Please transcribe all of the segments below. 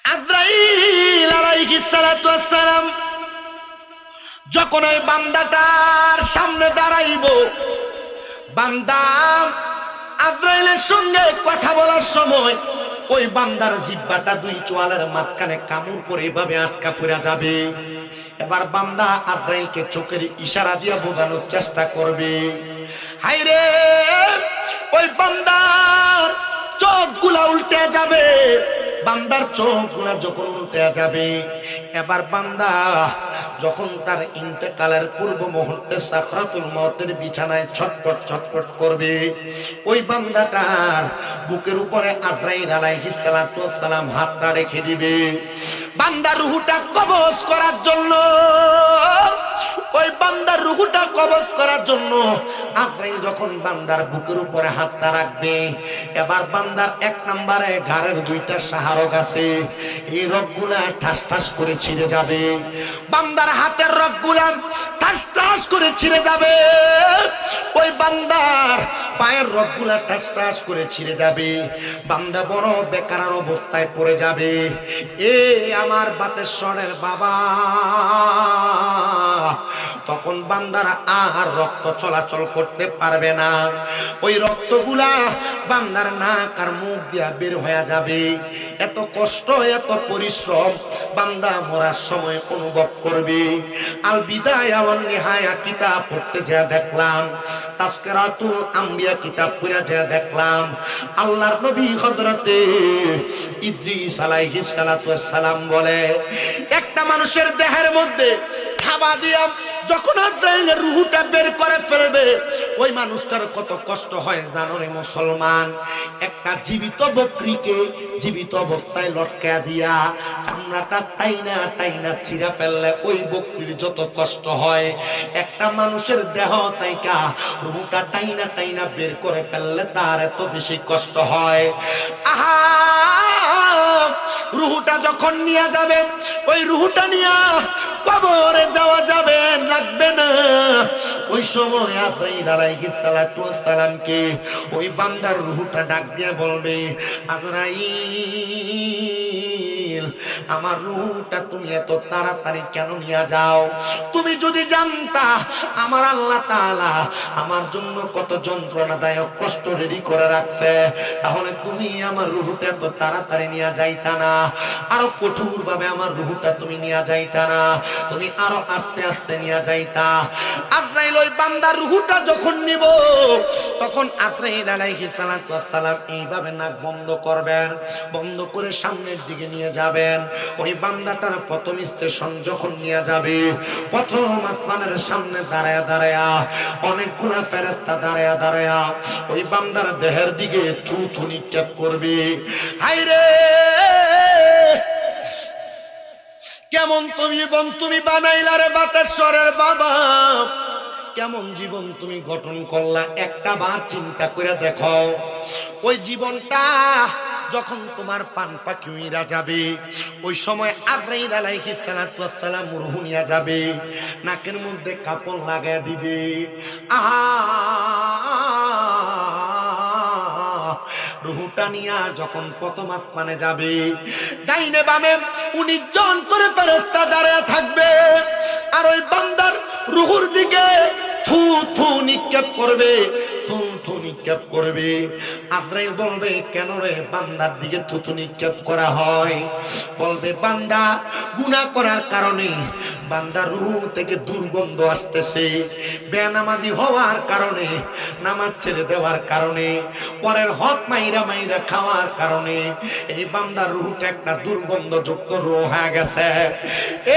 আজরাইল আলাইহিস সালাতু ওয়াস সালাম যখন ওই বান্দাটার সামনে দাঁড়াইব, বান্দা আজরাইলের সঙ্গে কথা বলার সময় ওই বান্দার জিহ্বাটা দুই চোয়ালের মাঝখানে কামড় করে এভাবে আটকা পড়ে যাবে। এবার বান্দা আজরাইলকে চোখের ইশারা দিয়ে বোঝানোর চেষ্টা করবে। হায়রে, ওই বান্দার চোখগুলা উল্টে যাবে। বান্দার চোখগুলা যখন উল্টে যাবে, এবার বান্দা যখন তার ইন্তেকালের পূর্ব মুহূর্তে সাকরাতুল মওতের বিছানায় ছটফট ছটফট করবে, ওই বান্দাটার বুকের উপরে আজরাইল আলাইহিস সালাতু ওয়াস সালাম হাতটা রেখে দিবে বান্দার রূহটা কবজ করার জন্য। ওই বান্দার রূহটা কবজ করার জন্য আজরাইল যখন বান্দার বুকের উপরে হাতটা রাখবে, এবার বান্দার এক নম্বরে ঘাড়ের দুইটা সাহারক আছে, এই রগগুলা ঠাস ঠাস করে ছিঁড়ে যাবে। বান্দার হাতের রগগুলা ঠাস ঠাস করে ছিঁড়ে যাবে। ওই বান্দার পায়ের রগগুলা ঠাস ঠাস করে ছিঁড়ে যাবে। বান্দা বড় বেকার অবস্থায় পড়ে যাবে। এ আমার বাতেশ্বরের বাবা, তখন বান্দারা আর রক্ত চলাচল করতে পারবে না। ওই রক্তগুলা বান্দার নাক আর মুখ দিয়া বের হয়ে যাবে। এত কষ্ট, এত পরিশ্রম বান্দা মরার সময় অনুভব করবে। আল বিদায়া ওয়ান নিহায়া কিতাব পড়তে যা দেখলাম, তাজকিরাতুল আম্বিয়া কিতাব পড়ে যা দেখলাম, আল্লাহর নবী হযরতে ইদ্রিস আলাইহিস সালাতু ওয়াস সালাম বলে, একটা মানুষের দেহের মধ্যে থাবা দিয়া যখন আজরাইলের রূহটা বের করে ফেলবে, ওই মানুষটার কত কষ্ট হয় জানো রে মুসলমান? একটা জীবিত বকরিকে জীবিত অবস্থায় লটকা দিয়া চামড়াটা টাইনা টাইনা ছিঁড়া ফেললে ওই বকরির যত কষ্ট হয়, একটা মানুষের দেহ তাইকা রূহটা টাইনা টাইনা বের করে ফেললে তার এত বেশি কষ্ট হয়। আহা, রূহটা যখন নিয়ে যাবে, ওই রূহটা নিয়ে কবরে যাওয়া যাবে লাগবে না। ওই সময় আজরাইল আলাইহিস সালাতু ওয়াস সালামকে ওই বান্দার রূহটা ডাক দিয়ে বলবে, আজরাইল, আমার রূহটা তুমি এত তাড়াতাড়ি কেন নিয়ে যাও? তুমি যদি জানতা আমার আল্লাহ তাআলা আমার জন্য কত যন্ত্রণাদায়ক কষ্ট রেডি করে রাখছে, তাহলে তুমি আমার রূহটা এত তাড়াতাড়ি নিয়ে যাইতা না, আরো কঠোর ভাবে আমার রূহটা তুমি নিয়ে যাইতা না, তুমি আরো আস্তে আস্তে নিয়ে যাইতা। আজরাইল ওই বান্দার রূহটা যখন নিব, তখন আজরাইল আলাইহিস সালাতু ওয়াস সালাম এইভাবে নাক বন্ধ করবেন, বন্ধ করে সামনের দিকে নিয়ে যাবেন। ওই বান্দাটার প্রথম স্টেশন যখন নিয়ে যাবে, প্রথম আসমানের সামনে দাঁড়ায়া দাঁড়ায়া অনেকগুলা ফেরেশতা দাঁড়ায়া দাঁড়ায়া ওই বান্দার দেহের দিকে থু থু নিক্ষেপ করবে। হায়রে, কেমন তুমি বানাইলা রে বাতেশ্বরের বাবা, কেমন জীবন তুমি গঠন করলা, একটা বার চিন্তা করে দেখো। ওই জীবনটা যখন তোমার পান পাখি উইরা যাবে, ওই সময় আজরাইল আলাইহিস সালাতু ওয়াস সালাম রূহ নিয়ে যাবে, নাকের মধ্যে কাপড় লাগায় দিবে। আহা, রূহটা নিয়া যখন প্রথম আসমানে যাবে, ডাইনে বামে 19 জন করে ফেরেশতা দাঁড়ায় থাকবে, আর ওই বান্দার রূহুর দিকে থু থু নিক্ষেপ করবে, থু থু নিক্ষেপ করবে। আজরাইল বলবে, কেন রে বান্দার দিকে থু থু নিক্ষেপ করা হয়? বলবে, বান্দা গুনাহ করার কারণে বান্দার রূহ থেকে দুর্গন্ধ আসতেছে, বেনামাজি হওয়ার কারণে, নামাজ ছেড়ে দেওয়ার কারণে, পরের হক মাইরা মাইরা খাওয়ার কারণে এই বান্দার রূহটা একটা দুর্গন্ধযুক্ত রূহ হয়ে গেছে।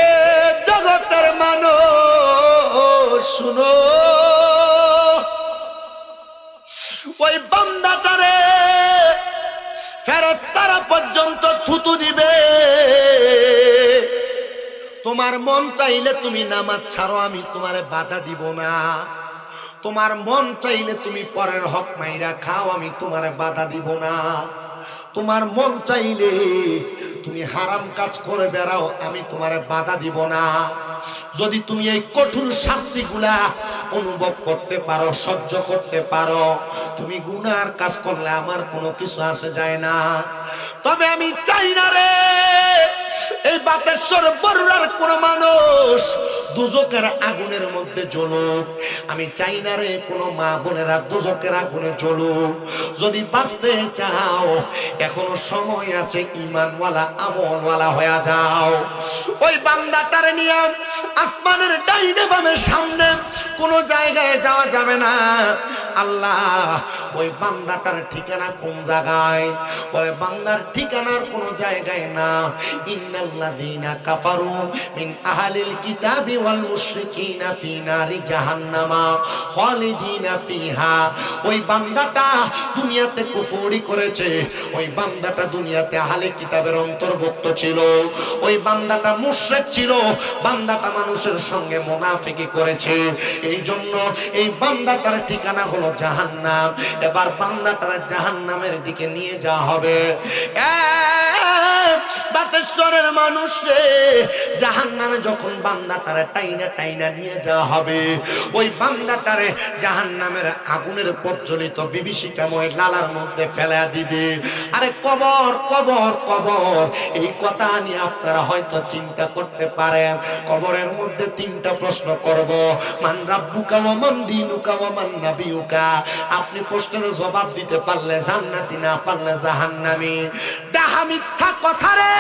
এ জগতের মানুষ শুনো, ওই বান্দাটারে ফেরেশতারা পর্যন্ত থুতু দিবে। তোমার মন চাইলে তুমি নামাজ ছাড়ো, আমি তোমারে বাধা দিব না। তোমার মন চাইলে তুমি পরের হক মাইরা খাও, আমি তোমারে বাধা দিব না। তোমার মন চাইলে তুমি হারাম কাজ করে বেড়াও, আমি তোমারে বাধা দিব না। যদি তুমি এই কঠোর শাস্তিগুলা অনুভব করতে পারো, সহ্য করতে পারো, তুমি গুনার কাজ করলে আমার কোনো কিছু আসে যায় না। তবে আমি চাই না রে বাতেশ্বর বরুড়ার কোন মানুষ দুজকের আগুনের মধ্যে জ্বলুক, আমি চাই না রে কোন মা বোনেরা দুজকের আগুনে জ্বলুক। যদি বাঁচতে চাও এখনো সময় আছে, ঈমানওয়ালা আমলওয়ালা হয়ে যাও। ওই বান্দাটার নিয়ে আসমানের ডাইনে বামে সামনে কোন জায়গায় যাওয়া যাবে না। আল্লাহ ওই বান্দাটার ঠিকানা কোন জায়গায়? বলে বান্দার ঠিকানার কোন জায়গায় না। ইন্নাল্লাযীনা কাফারু মিন আহলিল কিতাবি ওয়াল মুশরিকিনা ফি নারি জাহান্নামা খালিদিনা ফিহা। ওই বান্দাটা দুনিয়াতে কুফরি করেছে, ওই বান্দাটা দুনিয়াতে আহলে কিতাবের অন্তর্ভুক্ত ছিল, ওই বান্দাটা মুশরিক ছিল, বান্দাটা মানুষের সঙ্গে মুনাফিকি করেছে। এই জন্য এই বান্দাটার ঠিকানা হলো জাহান্নাম। এবার বান্দাটার জাহান্নামের দিকে নিয়ে যাওয়া হবে। বাতেশ্বরের মানুষ রে, জাহান্নামে যখন বান্দাটারে টাইনা টাইনা নিয়ে যাওয়া হবে, ওই বান্দাটারে জাহান্নামের আগুনের প্রজ্বলিত বিভীষিকাময় লালার মধ্যে ফেলা দিবে। আরে কবর কবর কবর, এই কথা নিয়ে আপনারা হয়তো চিন্তা করতে পারেন। কবরের মধ্যে তিনটা প্রশ্ন করব, মান রাব্বুকা ওয়া মান দীনুকা ওয়া মান নাবিয়ুকা। আপনি প্রশ্নের জবাব দিতে পারলে জান্নাতি, না পারলে জাহান্নামী। ডাহা মিথ্যা কথা রে,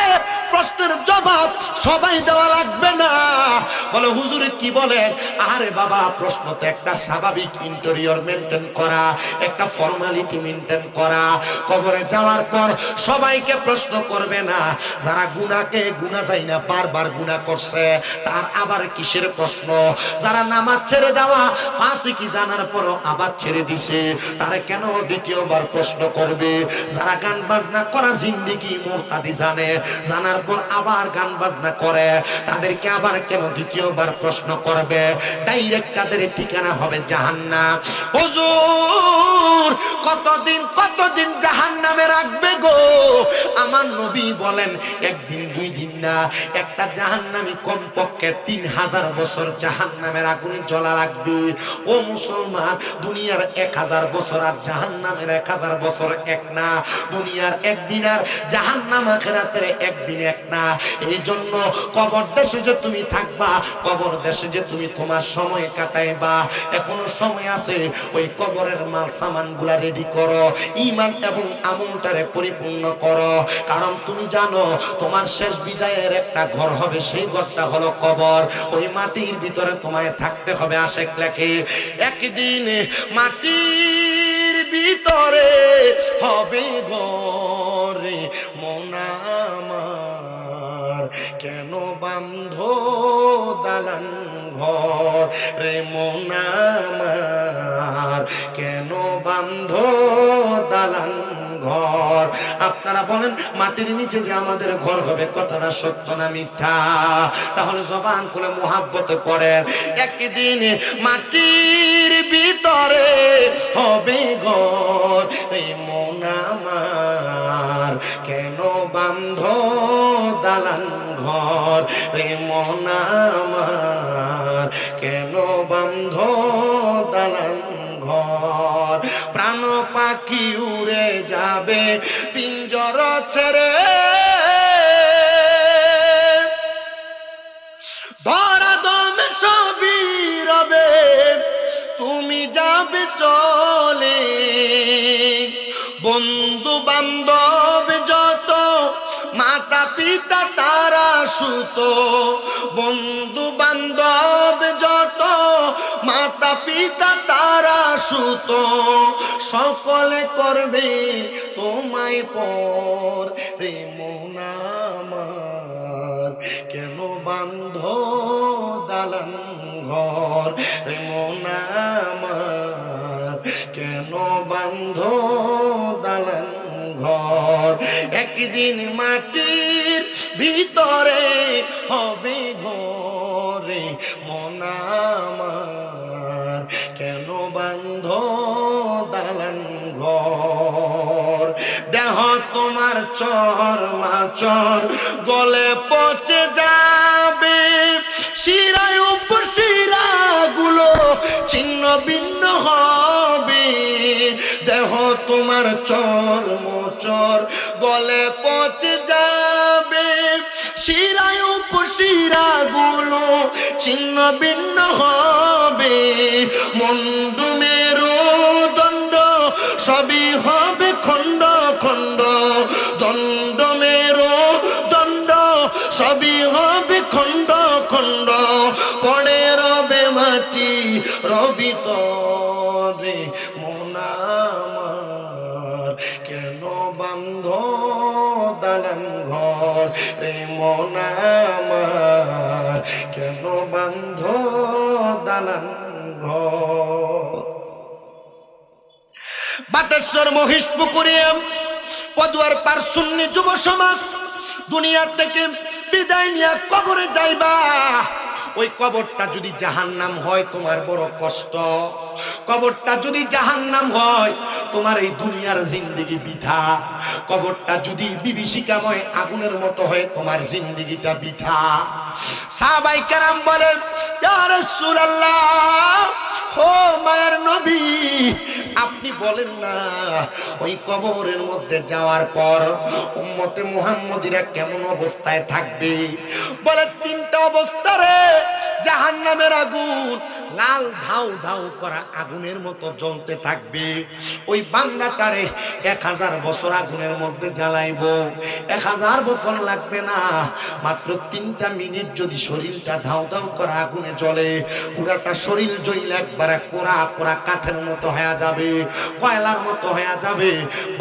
প্রশ্নের জবাব সবাই দেওয়া লাগবে না। বলে হুজুর কি বলেন? আরে বাবা, প্রশ্ন তো একটা স্বাভাবিক ইন্টেরিয়র মেনটেন করা, একটা ফর্মালিটি মেনটেন করা। কবরে যাওয়ার পর সবাইকে প্রশ্ন করবে না। যারা গুনাহকে গুনাহ যায় না, বারবার গুনাহ করছে, তার আবার কিসের প্রশ্ন? যারা নামাজ ছেড়ে দেওয়া ফাসিকি জানার পরও আবার ছেড়ে দিছে, তারা কেন দ্বিতীয়বার প্রশ্ন করবে? যারা গান বাজনা করা জিন্দেগি মুরতাদি জানে, জানার পর আবার গান বাজনা করে, তাদেরকে আবার কেন দ্বিতীয়বার প্রশ্ন করবে? ডাইরেক্ট তাদের ঠিকানা হবে জাহান্নাম। হুজুর কতদিন কতদিন জাহান্নামে রাখবে গো? আমার নবী বলেন একদিন দুই দিন না, একটা জাহান্নামী কমপক্ষে 3000 বছর জাহান্নামের আগুনে জ্বলা রাখবে। ও মুসলমান, দুনিয়ার 1000 বছর আর জাহান্নামের 1000 বছর এক না। দুনিয়ার একদিন আর জাহান্নাম আখিরাতের একদিন এক না। এই জন্য কবর দেশে যে তুমি থাকবা, কবর দেশে যে তুমি তোমার সময় কাটাইবা, এখনো সময় আছে। ওই কবরের মাল সামান গুলা রেডি করো, ঈমান এবং আমলটারে পরিপূর্ণ করো। কারণ তুমি জানো তোমার শেষ বিদায়ের একটা ঘর হবে, সেই ঘরটা হলো কবর। ওই মাটির ভিতরে তোমায় থাকতে হবে। আশেক লেখে একদিন মাটির ভিতরে হবে ঘরে মন আমার, কেন বান্ধো দালান ঘর রে মন আমার, কেন বান্ধো দালান ঘর। আপনারা বলেন মাটির নিচে যে আমাদের ঘর হবে, কথাটা সত্য না মিথ্যা? তাহলে জবান খুলে মুহাব্বত করেন। একদিন মাটির ভিতরে হবে ঘর রে মন আমার, কেন বান্ধো দালান ঘর রে মন আমার, কেন বান্ধো দালান ঘর। প্রাণ পাখি উড়ে যাবে পিঞ্জর ছেড়ে, ধরা দমে সবই রবে, তুমি যাবে চলে। বন্ধু বান্ধব যত, মাতা পিতা তারা সুত, বন্ধু বান্ধব যত, মাতা পিতা তারা সুত, সকলে করবে তোমায় পর রে মন আমার, কেন বান্ধো দালান ঘর রে মন আমার, কেন বান্ধো দালান ঘর। একদিন মাটির ভিতরে হবে ঘরে মন আমার, কেন বান্ধো দালান ঘর। দেহ তোমার চর মাচর গলে পচে যাবে, শিরায় উপশিরা গুলো ছিন্ন ভিন্ন হবে। দেহ তোমার চর মোচর গলে পচে যাবে, শিরায় ছিন্ন ভিন্ন হবে, মুন্ডু মেরুদণ্ড সবই হবে খণ্ড খণ্ড, দণ্ড মেরুদণ্ড সবই হবে খণ্ড খণ্ড, পড়ে রবে মাটি রবি তরে মন আমার, কেন বান্ধ দালান ঘর রে মন আমার, কেন বান্ধ দালান ঘর। বাতেশ্বর মহিষপুকুরে পদুয়ার পার সুন্নি যুব সমাজ দুনিয়া থেকে বিদায় নিয়ে কবরে যাইবা। ওই কবরটা যদি জাহান্নাম হয় তোমার বড় কষ্ট, কবরটা যদি জাহান্নাম হয় তোমার এই দুনিয়ার জিন্দেগি বৃথা, কবরটা যদি বিভীষিকাময় আগুনের মতো হয় তোমার জিন্দেগিটা বৃথা। সাহাবায়ে কেরাম বলেন, ইয়া রাসূলুল্লাহ, ও মায়ের নবী, আপনি বলেন না ওই কবরের মধ্যে যাওয়ার পর উম্মতে মুহাম্মদীরা কেমন অবস্থায় থাকবে? বলে তিনটা অবস্থা রে। জাহান্নামের আগুন লাল ধাউ ধাউ করা আগুনের মতো জ্বলতে থাকবে। ওই বান্দাটারে 1000 বছর আগুনের মধ্যে জ্বালাইবো, 1000 বছর লাগবে না, মাত্র 3টা মিনিট যদি শরীরটা ধাউ ধাউ করা আগুনে জ্বলে, পুরাটা শরীর জ্বলে একবারে পোড়া পোড়া কাঠের মতো হয়ে যাবে, কয়লার মতো হয়ে যাবে।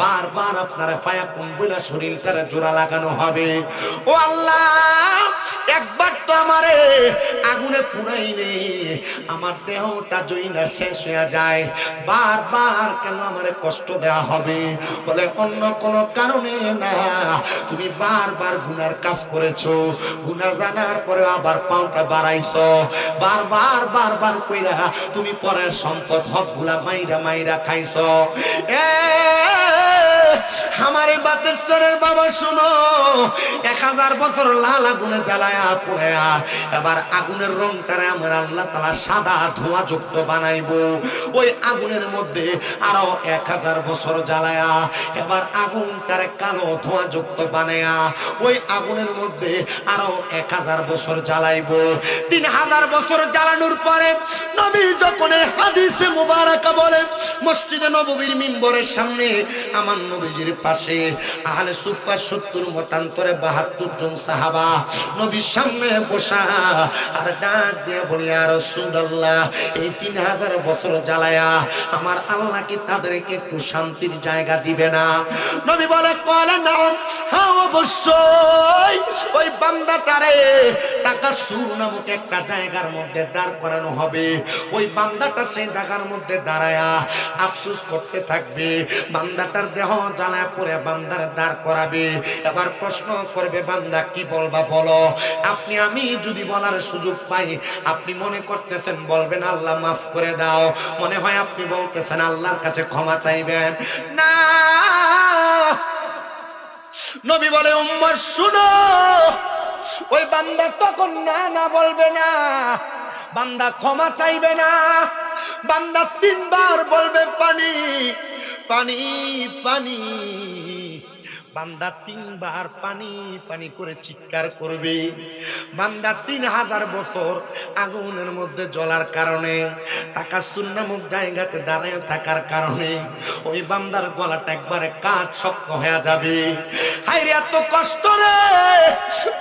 বারবার আপনার ফায়াকুন বইলা শরীরটারে জোড়া লাগানো হবে। ও আল্লাহ, একবার তো আমারে আগুনে পুরাইলে আমার দেহটা জইনা শেষ হয়ে যায়, বারবার কেন আমারে কষ্ট দেওয়া হবে? বলে অন্য কোনো কারণে না, তুমি বারবার গুনার কাজ করেছো, গুনাহ জানার পরে আবার পাউটা বাড়াইছো, বারবার বারবার কইরা তুমি পরের সম্পদ হকগুলা মাইরা মাইরা খাইছো। আমারে বাতেশ্বরের বাবা শুনো, 1000 বছর লাল আগুনে জ্বালায়া পোড়ায়া এবার আগুনের রংটারে আমার আল্লাহ তাআলা সাদা ধোঁয়া যুক্ত বানাইবো। ওই আগুনের মধ্যে আরো 1000 বছর জ্বালায়া এবার আগুনটারে কালো ধোঁয়া যুক্ত বানায়া ওই আগুনের মধ্যে আরো 1000 বছর জ্বালাইবো। 3000 বছর জ্বালানোর পরে নবী যখন হাদিসে মুবারাকা বলে, মসজিদে নববীর মিম্বরের সামনে আমার নবীজির পাশে আহলে সুফা 70 মতান্তরে 72 জন সাহাবা নবীর সামনে বসা আর ডাক দিয়ে বলি, ইয়া রাসূলুল্লাহ, এই 3000 বছর জ্বালায়া আমার আল্লাহ কি তাদেরকে একটু শান্তির জায়গা দিবে না? নবী বলে, কলে না, হ্যাঁ অবশ্যই। ওই বান্দাটারে তাকাসুর নামক একটা জায়গার মধ্যে দাঁড় করানো হবে। ওই বান্দাটা সেই জায়গার মধ্যে দাঁড়ায়া আফসোস করতে থাকবে, বান্দাটার দেহ জ্বালায় পড়ে বান্দার দাঁড় করাবে। এবার প্রশ্ন করবে, বান্দা কি বলবা বলো? আপনি আমি যদি বলার সুযোগ পাই, আপনি মনে করতেছেন বলবেন আল্লাহ মাফ করে দাও, মনে হয় আপনি বলতেছেন আল্লাহর কাছে ক্ষমা চাইবেন না। নবী বলে, উম্মত শুনো, ওই বান্দা তখন না না বলবে না, বান্দা ক্ষমা চাইবে না, বান্দা 3 বার বলবে পানি পানি পানি, বান্দা 3 বার পানি পানি করে চিৎকার করবে। বান্দা 3000 বছর আগুনের মধ্যে জ্বলার কারণে, তাকাসুর নামক জায়গাতে দাঁড়িয়ে থাকার কারণে ওই বান্দার গলাটা একবারে কাঠ শক্ত হয়ে যাবে। হায়রে এত কষ্ট রে!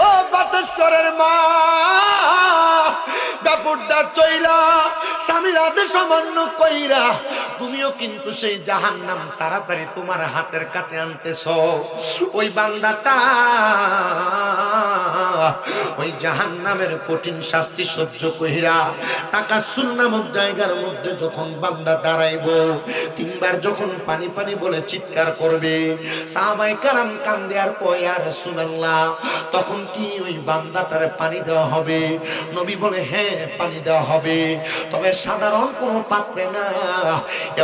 ও বাতেশ্বরের মা, বাপুরদা চইলা স্বামীর আদেশ অমান্য কইরা তুমিও কিন্তু সেই জাহান্নাম তাড়াতাড়ি তোমার হাতের কাছে আনতেছ। ওই বান্দাটা ওই জাহান্নামের কঠিন শাস্তি সহ্য কইরা তাকাসুর নামক জায়গার মধ্যে যখন বান্দা দাঁড়াইব, 3 বার যখন পানি পানি বলে চিৎকার করবে, সাহাবায়ে কেরাম কান্দে আর কয়, ইয়া রাসূলুল্লাহ, তখন কি ওই বান্দাটারে পানি দেওয়া হবে? নবী বলে, হ্যাঁ পানি দেওয়া হবে, তবে সাধারণ কোনো পাত্রে না,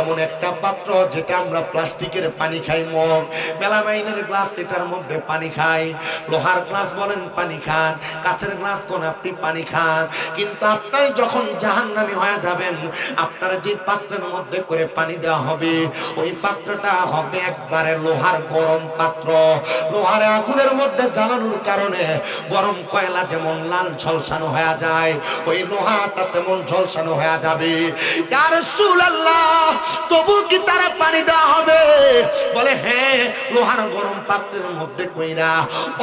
এমন একটা পাত্র যেটা আমরা প্লাস্টিকের পানি খাই, মগ মেলামাইনের গ্লাস, এটার মধ্যে পানি খাই, লোহার গ্লাস বলেন পানি খান, কাছের গ্লাস কোন আপনি পানি খান, কিন্তু আপনার যখন জাহান্নামী হয়ে যাবেন, আপনার যে পাত্রের মধ্যে করে পানি দেওয়া হবে, ওই পাত্রটা হবে একবারে লোহার গরম পাত্র। লোহার আগুনের মধ্যে জ্বালানোর কারণে গরম কয়লা যেমন লাল ঝলসানো হয়ে যায়, ওই লোহাটা তেমন ঝলসানো হয়ে যাবে। ইয়া রাসূলুল্লাহ, তবু কি তারা পানি দেওয়া হবে? বলে হ্যাঁ, লোহার গরম পাত্রের মধ্যে কইরা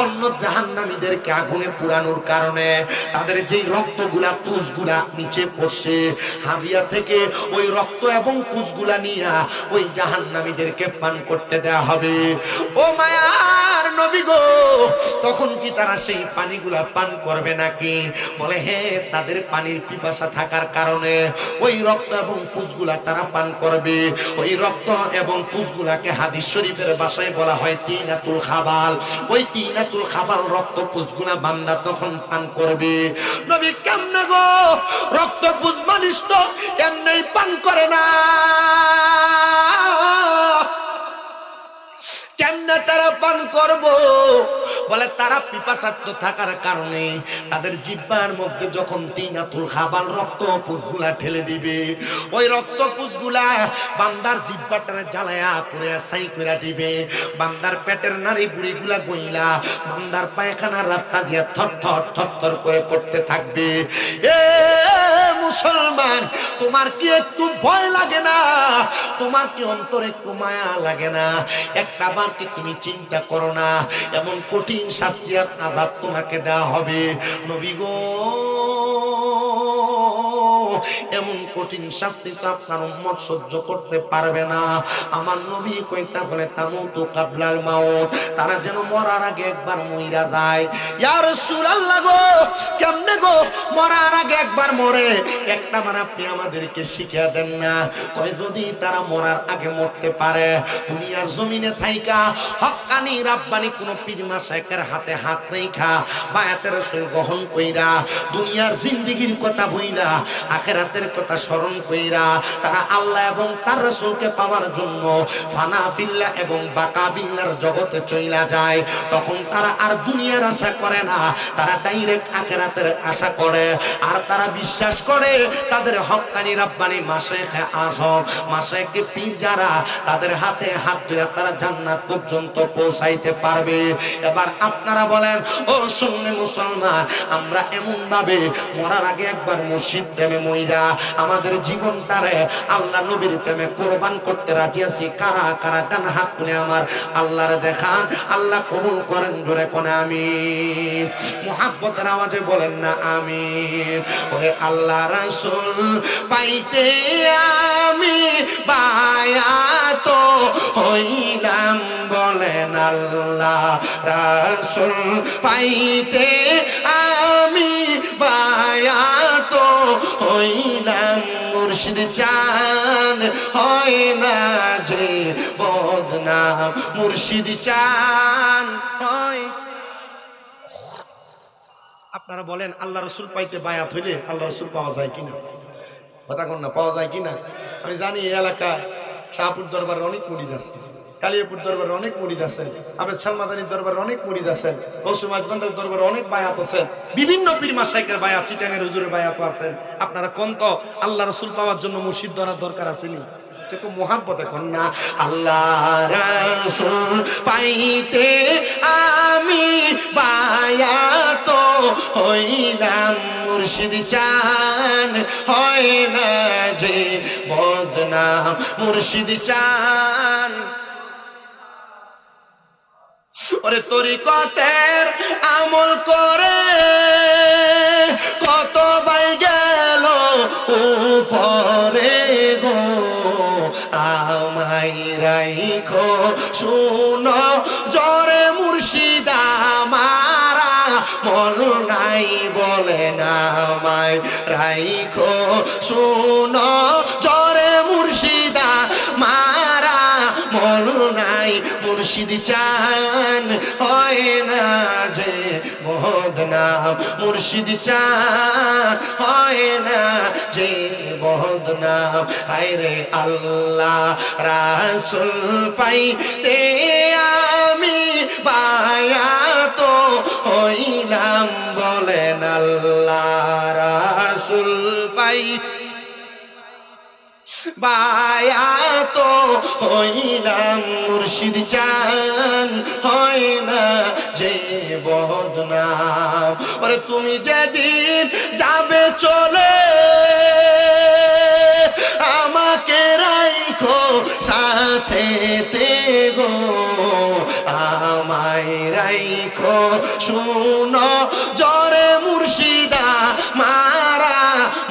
অন্য জাহান্নামীদেরকে আগুনে পুরানোর কারণে তাদের যেই রক্তগুলা পুষগুলা নিচে পড়ছে হাবিয়া থেকে, ওই রক্ত এবং পুষগুলা নিয়ে ওই জাহান্নামীদেরকে পান করতে দেওয়া হবে। ও মায়ার নবী গো, তখন কি তারা সেই পানিগুলা পান করবে নাকি? বলে হ্যাঁ, তাদের পানির পিপাসা থাকার কারণে ওই রক্ত এবং পুষগুলা তারা পান করবে। ওই রক্ত এবং পুষগুলাকে হাদিস শরীফের ভাষায় বলা হয় তিনাতুল খাবাল। ওই তিনাতুল খাবাল রক্ত পুষগুলা বান্দা তখন পান করবে। নবী কেমনে গো? রক্ত পুষ মানুষ তো এমনি পান করে না, কেমনে তারা পান করব? বলে তারা পিপাসার্থ থাকার কারণে তাদের জিহ্বার মধ্যে যখন তিনাতুল খাবাল রক্ত পুষগুলা ঠেলে দিবে, ওই রক্ত পুষগুলা বান্দার জিহ্বাটারে জ্বালায়া পুরে ছাই করে দিবে। বান্দার পেটের নাড়ি বুড়িগুলা গইলা বান্দার পায়খানার রাস্তা দিয়ে থরথর থরথর করে পড়তে থাকবে। এ মুসলমান, তোমার কি একটু ভয় লাগে না? তোমার কি অন্তরে একটু মায়া লাগে না? একটা বার কি তুমি চিন্তা করো না, এমন কঠিন শাস্তি আর আযাব তোমাকে দেওয়া হবে। নবী গো, এমন কঠিন শাস্তি তো আপনার উম্মত সহ্য করতে পারবে না। আমার নবী কইতা বলে তামুতু কাবলাল মাউত, তারা যেন মরার আগে একবার মইরা যায়। ইয়া রাসূলুল্লাহ গো, কেমনে গো মরার আগে একবার মরে? একটা বার আপনি আমাদেরকে শিখিয়ে দেন না। কয় যদি তারা মরার আগে মরতে পারে, দুনিয়ার জমিনে থাইকা হক্কানি রাব্বানি কোন পীর মাশায়েখের হাতে হাত রেখা বায়াতের রাসূল গ্রহণ কইরা দুনিয়ার জিন্দেগির কথা বইলা আখিরাতের কথা স্মরণ কইরা তারা আল্লাহ এবং তার রাসূলকে পাওয়ার জন্য ফানা বিল্লাহ এবং বাকা বিল্লাহর জগতে চইলা যায়, তখন তারা আর দুনিয়ার আশা করে না, তারা ডাইরেক্ট আখিরাতের আশা করে। আর তারা বিশ্বাস করে তাদের হক্কানি রাব্বানি মাশায়েখে আযম মাশায়েখে পীর যারা, তাদের হাতে হাত ধরে তারা জান্নাত পর্যন্ত পৌঁছাইতে পারবে। এবার আপনারা বলেন, ও সুন্নি মুসলমান, আমরা এমন ভাবে মরার আগে একবার মসজিদ প্রেমে মইরা আমাদের জীবনটারে আল্লাহ নবীর প্রেমে কোরবান করতে রাজি আছি? কারা কারা ডান হাত তুলে আমার আল্লাহর দেখান। আল্লাহ কবুল করেন, জোরে কোন আমিন। মুহাব্বতের আওয়াজে বলেন না আমিন। ওরে আল্লাহ রাসূল পাইতে আমি বায়াত হইলাম, বলেন আল্লাহ রাসূল পাইতে আমি বায়াত হইলাম। মুর্শিদ চান হয় না যে বদনাম, মুর্শিদ চান হয়। আপনারা বলেন আল্লাহ রাসূল পাইতে বায়াত হইলে আল্লাহ রাসূল পাওয়া যায় কিনা? কথা কোন না, পাওয়া যায় কিনা? আমি জানি এই এলাকায় শাহপুর দরবারের অনেক মুরিদ আছে, কালিয়াপুর দরবারে অনেক মুরিদ আছেন, আবেদ সালমাদানির দরবারে অনেক মুরিদ আছেন, গৌসুল আজমানের দরবারে অনেক বায়াত আছেন, বিভিন্ন পীর মাশায়েখের বায়াত, চিটাঙের হুজুরের বায়াত আছেন। আপনারা কোন তো আল্লাহ রাসূল পাওয়ার জন্য মুর্শিদ ধরার দরকার আসেনি? দেখো মুহাব্বত এখন না। আল্লাহ রাসূল পাইতে আমি বায়াত হইলাম, মুর্শিদ চান হয় না যে বদনাম, মুর্শিদ চান। ওরে তরিকতের আমল করে কত বাই গেল উপরে গো, আমায় রাইখো শুনো জরে মুর্শিদ আমারা মন নাই, বলে না আমায় রাইখো শুনো জরে মুর্শিদ আমারা মন নাই। মুর্শিদ চান হয় না যে বদনাম, মুর্শিদ চান হয় না যে বদনাম। হায়রে আল্লাহ রাসূল পাইতে আমি বায়াত হইলাম, বলেন আল্লাহ রাসূল পাই বায়াত হইলাম মুর্শিদ চান হয় না যে বদনাম। ওরে তুমি যেদিন যাবে চলে আমাকে রাইখো সাথে গো, আমায় রাইখো শুনো জরে মুর্শিদা মারা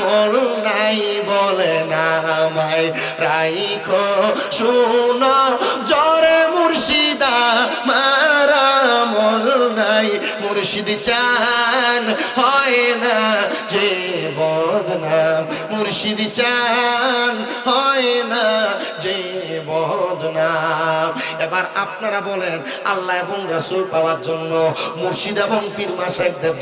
মল নাই বলে না, আমায় রাইখো শুনো জরে মুর্শিদা মারা মল নাই। মুর্শিদ চান হয় না যে বদনাম, মুর্শিদ চান হয় না যে বদনাম। এবার আপনারা বলেন আল্লাহ এবং রাসূল পাওয়ার জন্য মুর্শিদ এবং পীর মাশায়েখদের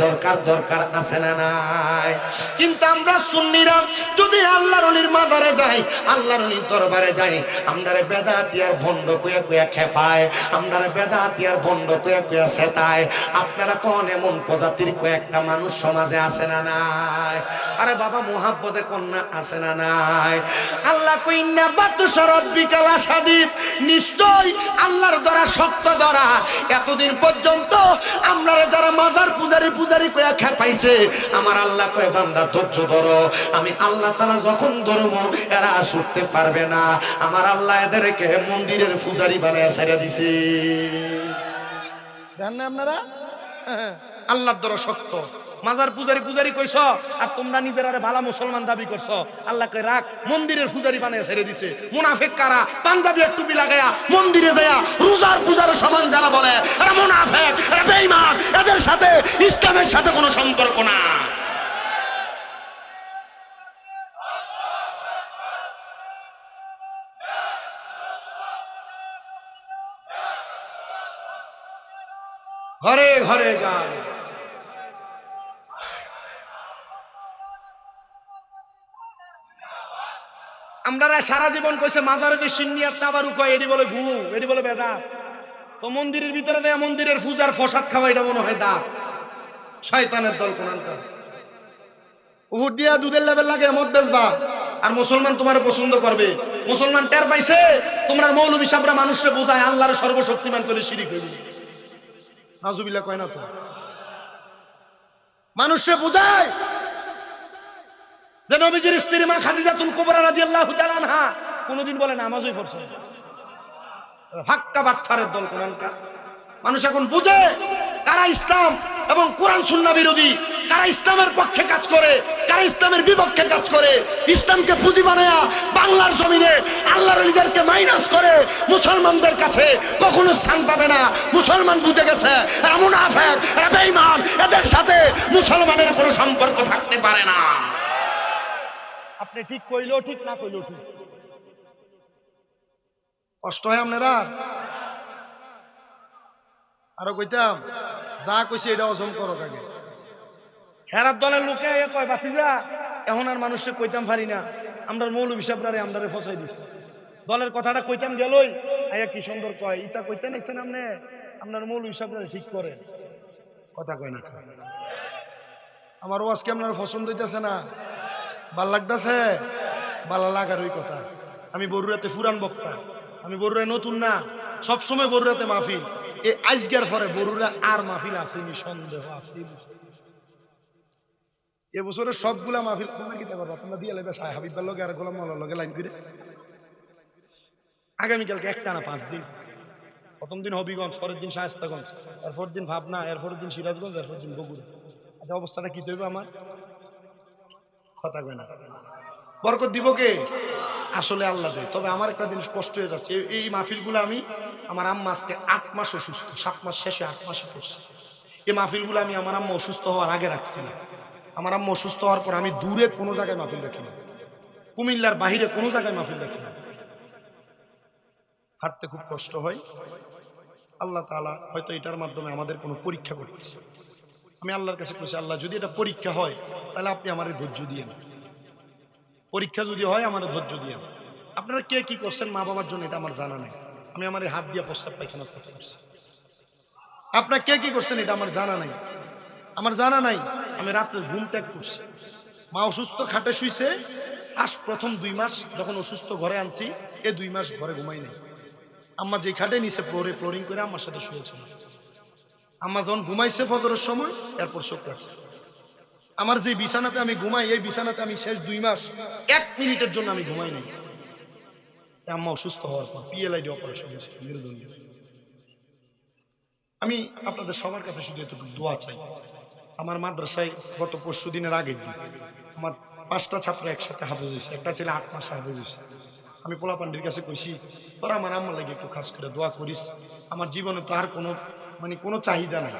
দরকার আছে না নাই? কিন্তু আমরা সুন্নিরা যদি আল্লাহর ওলির মাজারে যাই, আল্লাহর ওলির দরবারে যাই, আমরারে বেদাতি আর ভণ্ড কইয়া কইয়া খেপায়, আমরারে বেদাতি আর ভণ্ড কইয়া কইয়া সেটায়। আপনারা কোন এমন প্রজাতির কয়েকটা মানুষ সমাজে আছে না নাই? আরে বাবা মুহাব্বতে কন্যা আছে না নাই? আল্লাহ কইনা বাতু শরৎ বিকালা সাদিস, নিশ্চয় আল্লাহর দ্বারা সত্য দ্বারা এতদিন পর্যন্ত আমরারে যারা মাজার পূজারি কইয়া খেপাইছে, আমার আল্লাহ কয় বান্দা ধৈর্য ধরো, আমি আল্লাহ তাআলা যখন ধরবো এরা ছুটতে পারবে না। আমার আল্লাহ এদেরকে মন্দিরের পূজারি বানায় ছেড়ে দিছে। জানেন না আপনারা? আল্লাহর দ্বারা সত্য মাজার পূজারি কইছ আর তোমরা নিজেরা ভালো মুসলমান দাবি করছো, আল্লাহকে রাখ মন্দিরের পূজারি বানিয়ে ছেড়ে দিছে। মুনাফিক কারা? পাঞ্জাবি একটু লাগায়া মন্দিরে যায়া রোজার পূজার সমান যারা বলে এরা মুনাফিক, এরা বেঈমান, এদের সাথে ইসলামের সাথে কোনো সম্পর্ক না। ঘরে ঘরে যান, আমরা সারা জীবন কইছে মাজারে যে সিন্নিয়াত তাবারু কয় এডি বলে ঘু, এডি বলে বেদাত। তো মন্দিরের ভিতরে দেয়া মন্দিরের পূজার প্রসাদ খাওয়া এটা মনে হয় দাঁত, শয়তানের দল কোনটা। উহুদ দিয়া দুধের লেভেল লাগে মদ বেচবা আর মুসলমান তোমার পছন্দ করবে। মুসলমান টের পাইছে তোমরা মৌলবী সাহেবরা মানুষকে বোঝায় আল্লাহর সর্বশক্তিমান করে শিরিক হইবে। নাজুবিল্লাহ কয় না তো, মানুষকে বোঝায় যে নবীজির স্ত্রী মা খাদিজাতুল কুবরা রাদিয়াল্লাহু তাআলা আনহা কোনদিন বলে নামাজই পড়ছে না। হাক্কা বাটফারের দল কোনটা। মানুষ এখন বুঝে কারা ইসলাম এবং কোরআন সুন্নাহ বিরোধী, কারা ইসলামের পক্ষে কাজ করে, কারা ইসলামের বিপক্ষে কাজ করে। ইসলামকে পুঁজি বানায়া বাংলার জমিনে আল্লাহর ওলিদেরকে মাইনাস করে মুসলমানদের কাছে কখনো স্থান পাবে না। মুসলমান বুঝে গেছে এরা মুনাফিক, এরা বেঈমান, এদের সাথে মুসলমানের কোনো সম্পর্ক থাকতে পারে না। আপনি ঠিক কইলেও ঠিক, না কইলেও ঠিক। কষ্ট হয় আপনারা? আরো কইতাম যা কইছে এটা ওজন করো আগে। হেরার দলের লোকে কয় বাতিজা এখন আর মানুষকে কইতাম পারি না, আমরা মৌলবী সাহেবরারে আমরারে ফসাই দিছি। দলের কথাটা কইতাম গেলই আয়া কি সুন্দর কয় ইটা কইতে নাইছেন আপনি, আপনার মৌলবী সাহেবরারে ঠিক করেন। কথা কয় না। আমার ওয়াজকে আপনার পছন্দ হইতেছে না, ভাল লাগতেছে? ভালো লাগার ওই কথা। আমি বরুড়াতে পুরান বক্তা, আমি বরুড়ায় নতুন না, সবসময় বরুড়াতে মাহফিল। এই আজকের পরে বরুড়া আর মাহফিল আছে সন্দেহ আছে। এবছরের সবগুলা মাহফিল তোমরা কি করবা? তোমরা দিয়ে লাগবে সাহেব হাবিবার লগে আর গোলাম মাওলার লগে লাইন করে। আগামীকালকে একটানা 5 দিন। প্রথম দিন হবিগঞ্জ, পরের দিন শায়েস্তাগঞ্জ, এরপর দিন ভাবনা, এরপর দিন সিরাজগঞ্জ, এরপর দিন বগুড়া। আচ্ছা অবস্থাটা কি হইবে আমার? কথা কয় না। বরকত দিব কে? আসলে আল্লাহ দেয়। তবে আমার একটা জিনিস কষ্ট হয়ে যাচ্ছে, এই মাহফিলগুলো আমি আমার আম্মা আজকে 8 মাস অসুস্থ, 7 মাস শেষে 8 মাসে পড়ছে। এই মাহফিলগুলো আমি আমার আম্মা অসুস্থ হওয়ার আগে রাখছি না। আমার আম্মা অসুস্থ হওয়ার পর আমি দূরে কোনো জায়গায় মাহফিল রাখি না, কুমিল্লার বাহিরে কোনো জায়গায় মাহফিল রাখি না। হাঁটতে খুব কষ্ট হয়। আল্লাহ তাআলা হয়তো এটার মাধ্যমে আমাদের কোনো পরীক্ষা করতেছে। আমি আল্লাহর কাছে কইছি, আল্লাহ যদি এটা পরীক্ষা হয় তাহলে আপনি আমার ধৈর্য দিয়েন। পরীক্ষা যদি হয় আমার ধৈর্য দিয়েন। আপনারা কে কি করছেন মা বাবার জন্য এটা আমার জানা নেই। আমি আমার হাত দিয়ে প্রস্তাব পায়খানা সাফ করছি। আপনারা কে কি করছেন এটা আমার জানা নাই। আমার জানা নাই, আমি রাত্রে ঘুম ত্যাগ করছি। মা অসুস্থ, খাটে শুইছে। প্রথম 2 মাস যখন অসুস্থ ঘরে আনছি, এই 2 মাস ঘরে ঘুমাই নাই। আম্মা যে খাটে নিচে ফ্লোরিং করে আমার সাথে শুয়েছিল। আম্মা যখন ঘুমাইছে ফজরের সময়, এরপর চোখ রাখছে। আমার যে বিছানাতে আমি ঘুমাই, এই বিছানাতে আমি শেষ 2 মাস 1 মিনিটের জন্য আমি ঘুমাই নাই। আম্মা অসুস্থ হওয়ার পর পিএলআইডি অপারেশন হয়েছে মেরুদণ্ডে। আমি আপনাদের সবার কাছে শুধু একটু দোয়া চাই। আমার মাদ্রাসায় গত পরশু দিনের আগের দিন আমার 5টা ছাত্র একসাথে হাফেজ হয়েছে। একটা ছেলে 8 মাস হাফেজ হয়েছে। আমি পোলাপান্ডির কাছে কইছি, তোরা আমার আম্মার লাগে একটু খাস করে দোয়া করিস। আমার জীবনে তো আর কোনো চাহিদা নাই।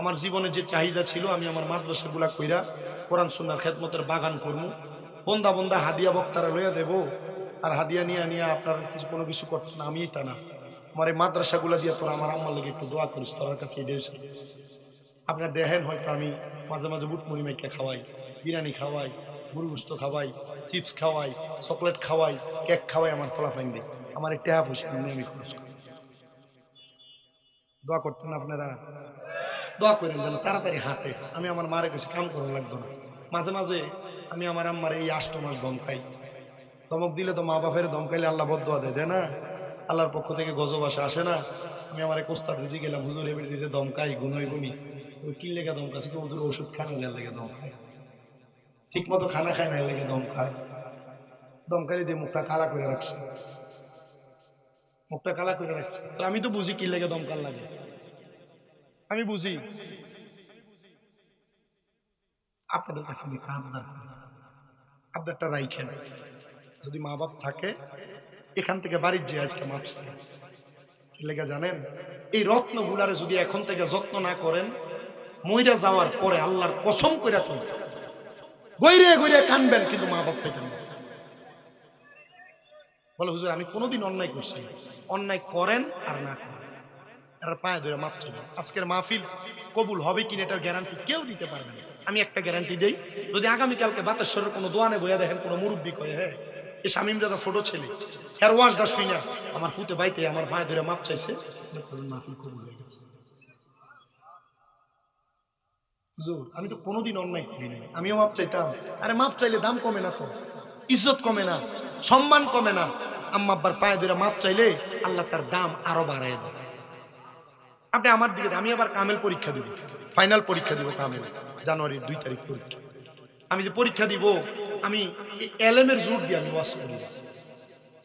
আমার জীবনে যে চাহিদা ছিল, আমি আমার মাদ্রাসাগুলা কইরা কোরআন সুন্নাহর খেদমতের বাগান করবো। বন্দা বন্দা হাদিয়া বক্তারা লইয়া দেব, আর হাদিয়া নিয়ে আপনার কোনো কিছু করতে না। আমি তা না, আমার এই মাদ্রাসাগুলা দিয়ে তোরা আমার আম্মার লাগে একটু দোয়া করিস, তোর কাছে এটাই। আপনার দেখেন হয়তো আমি মাঝে মাঝে বুটমুড়ি মাইকা খাওয়াই, বিরিয়ানি খাওয়াই, গরু গোশত খাওয়াই, চিপস খাওয়াই, চকলেট খাওয়াই, কেক খাওয়াই আমার ফলাফাইন দিই। আমার একটা পয়সা আমি খরচ করি। দোয়া করতেন আপনারা, দোয়া করেন যেন তাড়াতাড়ি হাঁটে। আমি আমার মারে কাছে কাম করা লাগতো না। মাঝে মাঝে আমি আমার আম্মার এই 8 মাস ধমকাই। ধমক দিলে তো মা বাপের ধমকাইলে আল্লাহ বদদোয়া দেয় না, আল্লাহর পক্ষ থেকে গজব আসে না। আমি আমার এক ওস্তাদ রেজি গেলাম, হুজুর এবার যে দমকাই গুনই গুনি, ওই কি লেগে দমকাছি, হুজুর ওষুধ খায় না লেগে দম খায়, ঠিক মতো খানা খায় না লেগে দম খায়। দমকালি দিয়ে মুখটা কালা করে রাখছে, মুখটা কালা করে রাখছে। তো আমি তো বুঝি কি লেগে দমকাল লাগে, আমি বুঝি। আপনাদের কাছে আমি আবদারটা রাইখেন, যদি মা বাপ থাকে এখান থেকে বাড়ির যে আজকে মাপছে কি লেগে জানেন, এই রত্নগুলারে যদি এখন থেকে যত্ন না করেন, মইরা যাওয়ার পরে আল্লাহর কসম কইরা চলতে গইরে গইরে কানবেন, কিন্তু মা বাপ পেতেন না। বলে হুজুর আমি কোনোদিন অন্যায় করছি। অন্যায় করেন আর না করেন, এটার পায়ে ধরে মাপ চাইবেন। আজকের মাহফিল কবুল হবে কিনা এটার গ্যারান্টি কেউ দিতে পারবে না। আমি একটা গ্যারান্টি দেই, যদি আগামীকালকে বাতেশ্বরের কোনো দোয়ানে বইয়া দেখেন কোনো মুরব্বী কয়ে, হ্যাঁ এই শামীম দাদা ছোট ছেলে, এর ওয়াজটা শুই না আমার ফুটে বাইতে আমার পায়ে ধরে মাপ চাইছে, মাহফিল কবুল হয়ে গেছে। হুজুর আমি তো কোনোদিন অন্যায় করি নাই, আমিও মাপ চাইতাম। আরে মাপ চাইলে দাম কমে না, তো ইজ্জত কমে না, সম্মান কমে না। আম্মা আব্বার পায়ে ধরে মাপ চাইলে আল্লাহ তার দাম আরো বাড়ায় দেয়। আপনি আমার দিকে, আমি আবার কামেল পরীক্ষা দিব, ফাইনাল পরীক্ষা দিব কামেল, জানুয়ারির 2 তারিখ পরীক্ষা। আমি যে পরীক্ষা দিব, আমি এলএমের জোর দিয়ে আমি ওয়াজ করি।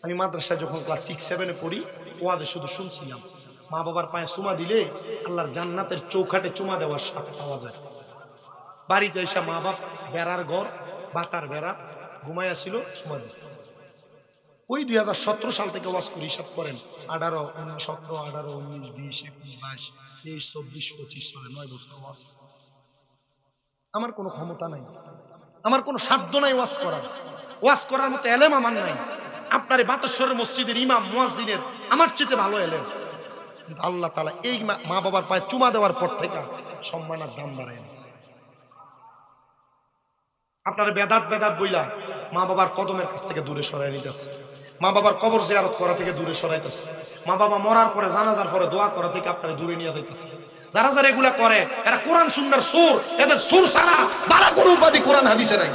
আমি মাদ্রাসায় যখন ক্লাস 6-7-এ পড়ি, ওয়াজে শুধু শুনছিলাম মা বাবার পায়ে চুমা দিলে আল্লাহর জান্নাতের চৌখাটে চুমা দেওয়ার সাথে পাওয়া যায়। বাড়িতে এসে মা বাপ বেড়ার ঘর, বাতার বেড়া ঘুমাইয়া ছিল, চুমা দিচ্ছে। ওই 2017 সাল থেকে ওয়াজ করি, হিসাব করেন 18, 17, 18, 19, 20, 21, 22, 23, 24, 25 চলে 9 বছর ওয়াজ। আমার কোনো ক্ষমতা নাই, আমার কোনো সাধ্য নাই ওয়াজ করার মতো এলেম আমার নাই। আপনার বাতাশ্বরের মসজিদের ইমাম মুয়াজ্জিনের আমার চেয়ে ভালো এলেম, কিন্তু আল্লাহ তাআলা এই মা বাবার পায়ে চুমা দেওয়ার পর থেকে সম্মানের দাম বাড়ায় দিয়েছে। আপনার বেদাত বইলা মা বাবার কদমের কাছ থেকে দূরে সরাই নিতেছে, মা বাবার কবর জিয়ারত করা থেকে দূরে সরাইতেছে, মা বাবা মরার পরে জানাজার পরে দোয়া করা থেকে আপনারা দূরে নিয়ে যাইতেছে। যারা যারা এগুলা করে এরা কোরআন সুন্নাহর সুর, এদের সুর ছাড়া বালা কোনো উপাধি কোরআন হাদিসে নাই।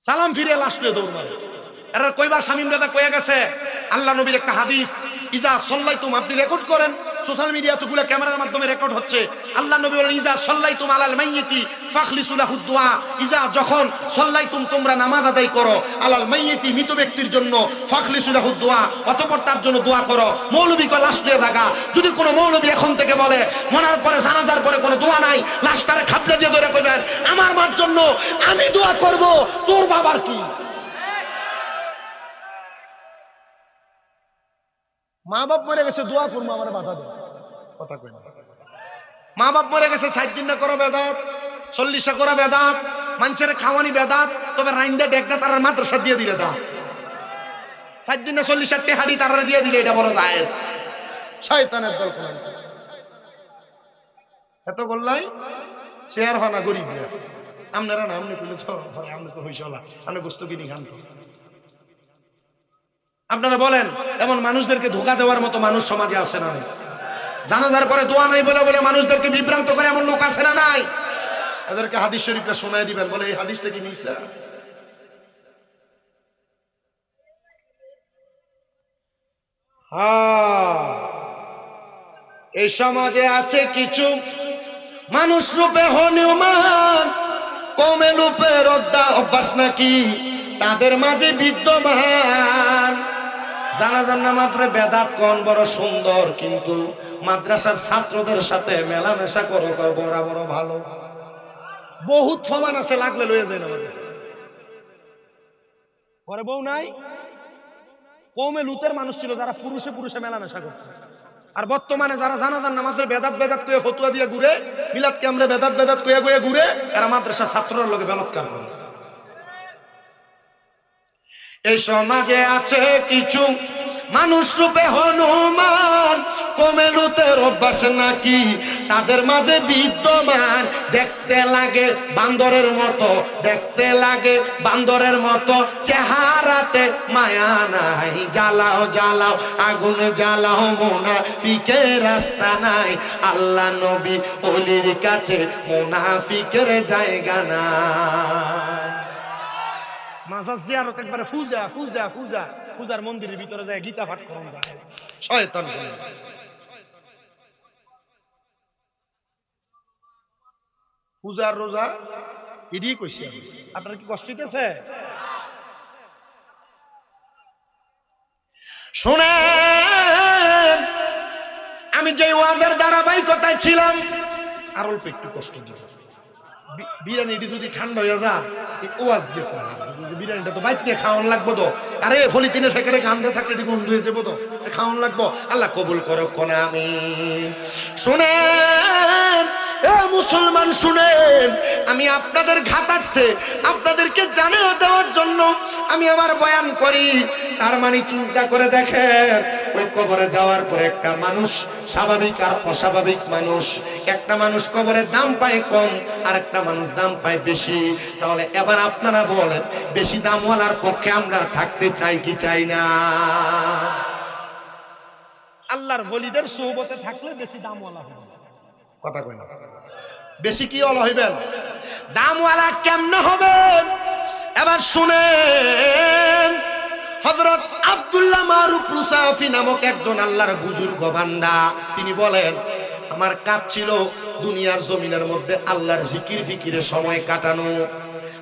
সালাম ফিরে লাশ নিয়ে দৌড় মারে। এরা কইবা শামীম দাদা কয়ে গেছে, আল্লাহ নবীর একটা হাদিস, ইজা সাল্লাইতুম, আপনি রেকর্ড করেন সোশ্যাল মিডিয়াতে গুলো ক্যামেরার মাধ্যমে রেকর্ড হচ্ছে। আল্লাহ নবী বলেন, ইজা সাল্লাইতুম আলাল মাইয়িতি ফাখলিসু লাহু দুআ, ইজা যখন সাল্লাইতুম তোমরা নামাজ আদায় করো, আলাল মাইয়িতি মৃত ব্যক্তির জন্য, ফাখলিসু লাহু দুআ অতঃপর তার জন্য দোয়া করো। মৌলবী কয় লাশ নিয়ে থাকা, যদি কোনো মৌলবী এখন থেকে বলে মরার পরে জানাজার পরে কোনো দোয়া নাই, লাশটারে খাপড়ে দিয়ে ধরে কইবেন আমার মার জন্য আমি দোয়া করব, তোর বাবার কি? মা বাপ মরে গেছে দোয়া করবো, আমার বাধা দেয় কথা কই না। মা বাপ মরে গেছে 60 দিন না করো বেদাত, 40 করা বেদাত, মানুষের খাওয়ানি বেদাত, তবে রাইন্দা ডেকটা তার মাদ্রাসা দিয়ে দিলে দা 60 দিন না 40 টেহারি তারা দিয়ে দিলে এটা বড় জায়েজ। শয়তানের দল কোন এত গোল্লাই শেয়ার হয় না গরিব আপনারা না, আপনি কইলে তো ভাই আপনি তো হইছলা, আপনি গোস্ত কিনি খান তো। আপনারা বলেন এমন মানুষদেরকে ধোঁকা দেওয়ার মতো মানুষ সমাজে আছে না? জানাজার পরে দোয়া নাই বলে বলে মানুষদেরকে বিভ্রান্ত করে এমন লোক আছে না নাই? এদেরকে হাদিস শরীফটা শোনায় দিবেন, বলে এই হাদিসটা কি মিথ্যা? এই সমাজে আছে কিছু মানুষ রূপে হনুমান, কমে রূপের অভ্যাস নাকি তাদের মাঝে বিদ্যমান। জানাজার নামাজ পড়ে বেদাত কোন বড় সুন্দর, কিন্তু মাদ্রাসার ছাত্রদের সাথে মেলামেশা করো বড় বড় ভালো। বহুত সমান আছে, লাগলে লয়ে যায় নামাজ ঘরে বউ নাই। কমে লুতের মানুষ ছিল যারা পুরুষে পুরুষে মেলামেশা করত, আর বর্তমানে যারা জানাজার নামাজের বেদাত বেদাত কয়ে ফতুয়া দিয়ে ঘুরে, মিলাদকে আমরা বেদাত বেদাত কয়ে কয়ে ঘুরে, এরা মাদ্রাসা ছাত্রর লোকে বলৎকার করে। এই সমাজে আছে কিছু মানুষ রূপে হনুমান, কমে লুতের অভ্যাস নাকি তাদের মাঝে বিদ্যমান। দেখতে লাগে বান্দরের মতো, দেখতে লাগে বান্দরের মতো, চেহারাতে মায়া নাই। জ্বালাও জ্বালাও আগুন জ্বালাও মুনাফিকের রাস্তা নাই। আল্লাহ নবী ওলির কাছে মুনাফিকের জায়গা নাই। মাজার জিয়ারত একবারে পূজা পূজা পূজা, পূজার মন্দিরের ভিতরে যায় গীতা পাঠ করুন যায় শয়তান। পূজার রোজা এদিকে কইছি, আপনার কি কষ্ট হইতেছে? শুনেন, আমি যে ওয়াজের ধারাবাহিকতায় ছিলাম, আর অল্প একটু কষ্ট দিব। বিরিয়ানিটি যদি ঠান্ডা হয়ে যা, ওয়াজ যে বিরিয়ানিটা তো বাইতে খাওয়ান লাগবো তো। আরে ফলিতিনে সেখানে গান্ধে থাকলে গন্ধ হয়ে যাবো তো, খাওয়ান লাগবো। আল্লাহ কবুল করো কোনে আমি। শুনেন মুসলমান, শুনেন, আমি আপনাদের ঘাতার্থে আপনাদেরকে জানিয়ে দেওয়ার জন্য আমি আমার বয়ান করি। তার মানে চিন্তা করে দেখেন, ওই কবরে যাওয়ার পরে একটা মানুষ স্বাভাবিক আর অস্বাভাবিক মানুষ, একটা মানুষ কবরের দাম পায় কম, আর একটা মানুষ দাম পায় বেশি। তাহলে এবার আপনারা বলেন, বেশি দামওয়ালার পক্ষে আমরা থাকতে চাই কি চাই না? আল্লাহর ওলিদের সোহবতে থাকলে বেশি দামওয়ালা হবে। কথা কই না? বেশি কি ওয়ালা হইবেন? দামওয়ালা কেমনে হবেন? এবার শুনেন, হযরত আব্দুল্লাহ মারুফ রুসাফি নামক একজন আল্লাহর বুজুর্গ বান্দা, তিনি বলেন, আমার কাজ ছিল দুনিয়ার জমিনের মধ্যে আল্লাহর জিকির ফিকিরে সময় কাটানো।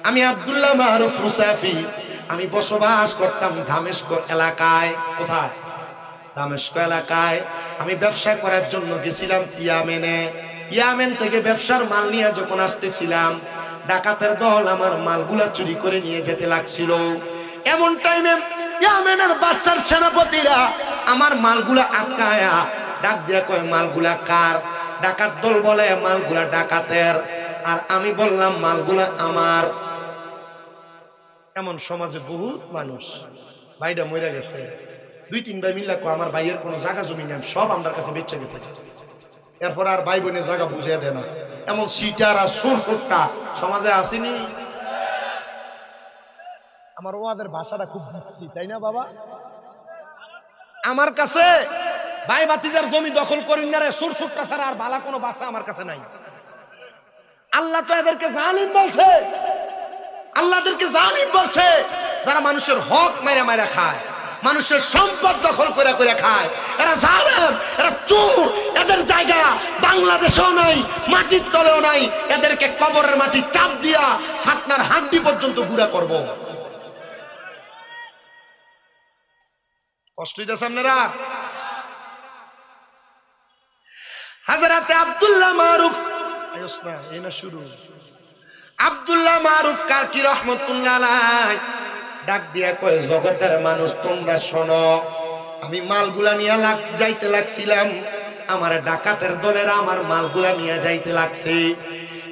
আমি আব্দুল্লাহ মারুফ রুসাফি, আমি বসবাস করতাম দামেস্ক এলাকায়। কোথায়? দামেস্ক এলাকায়। আমি ব্যবসা করার জন্য গেছিলাম ইয়ামেনে। ইয়ামেন থেকে ব্যবসার মাল নিয়ে যখন আসতেছিলাম, ডাকাতের দল আমার মালগুলা চুরি করে নিয়ে যেতে লাগছিল। এমন টাইমে ইয়ামেনের বাদশার সেনাপতিরা আমার মালগুলা আটকায়া ডাক দিয়া কয়, মালগুলা কার? ডাকাত দল বলে মালগুলা ডাকাতের, আর আমি বললাম মালগুলা আমার। এমন সমাজে বহুত মানুষ, ভাইটা মরে গেছে, দুই তিন ভাই মিল্লা কয় আমার ভাইয়ের কোনো জায়গা জমি নেই, সব আমার কাছে বেঁচে গেছে। এরপর আর ভাই বোনের জায়গা বুঝিয়ে দেয় না। এমন সিটার আর সুরসুরটা সমাজে আসেনি। আমার ওদের ভাষাটা খুব দিচ্ছি, তাই না বাবা? আমার কাছে ভাই ভাতিজার জমি দখল করি না রে, সুরসুরটা ছাড়া আর ভালো কোনো ভাষা আমার কাছে নাই। আল্লাহ তো এদেরকে জালিম বলছে, আল্লাহদেরকে জালিম বলছে, যারা মানুষের হক মাইরা মাইরা খায়, মানুষের সম্পদ দখল করে করে খায়। এরা জালেম, এরা চোর। এদের জায়গা বাংলাদেশেও নাই, মাটির তলেও নাই। এদেরকে কবরের মাটি চাপ দিয়া ছাতনার হাড্ডি পর্যন্ত গুঁড়া করব। কষ্ট হইতেছে আপনারা? হযরতে আব্দুল্লাহ মারুফ, এই না শুরু, আব্দুল্লাহ মারুফ কারকি রহমতুল্লাহ আলাইহি ডাক দিয়া কয়, জগতের মানুষ তোমরা শোনো, আমি মালগুলা নিয়ে যাইতে লাগছিলাম, আমার ডাকাতের দলের আমার মালগুলা নিয়ে যাইতে লাগছে।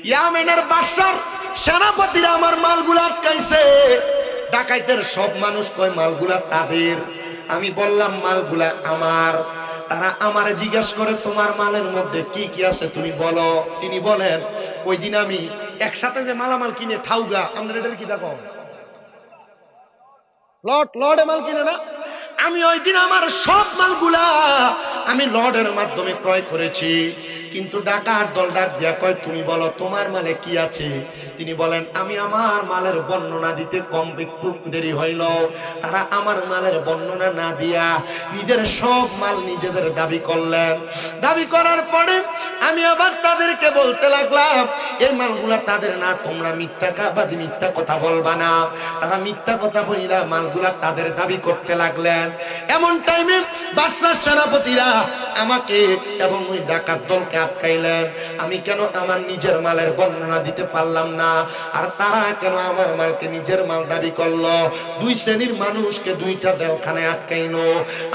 ইয়ামেনের বাদশার সেনাপতিরা আমার মালগুলা আটকাইছে। ডাকাইতের সব মানুষ কয় মালগুলা তাদের। আমি বললাম মালগুলা আমার। তারা আমারে জিজ্ঞাসা করে, তোমার মালের মধ্যে কি কি আছে তুমি বলো। তিনি বলেন, ওই দিন আমি একসাথে যে মালামাল কিনে ঠাউগা, আমরা এটার কি দেখো লট লটে মাল কিনে না, আমি ওই দিন আমার সব মালগুলা আমি লর্ডের মাধ্যমে ক্রয় করেছি। কিন্তু ডাকাত দল ডাক দিয়া কয়, তুমি বলো তোমার মালে কি আছে? তিনি বলেন, আমি আমার মালের বর্ণনা দিতে কম একটু দেরি হইল। তারা আমার মালের বর্ণনা না দিয়া নিজের সব মাল নিজেদের দাবি করলেন। দাবি করার পরে আমি আবার তাদেরকে বলতে লাগলাম, এই মালগুলা তাদের না, তোমরা মিথ্যা কথা বলবা না। তারা মিথ্যা কথা বলিলা মালগুলা তাদের দাবি করতে লাগলেন। এমন টাইমে বাদশার সেনাপতিরা আমাকে এবং ওই ডাকাত দলকে আটকাইলেন। আমি কেন আমার নিজের মালের বর্ণনা দিতে পারলাম না, আর তারা কেন আমার মালকে নিজের মাল দাবি করলো? দুই শ্রেণীর মানুষকে দুইটা জেলখানায় আটকাইলো।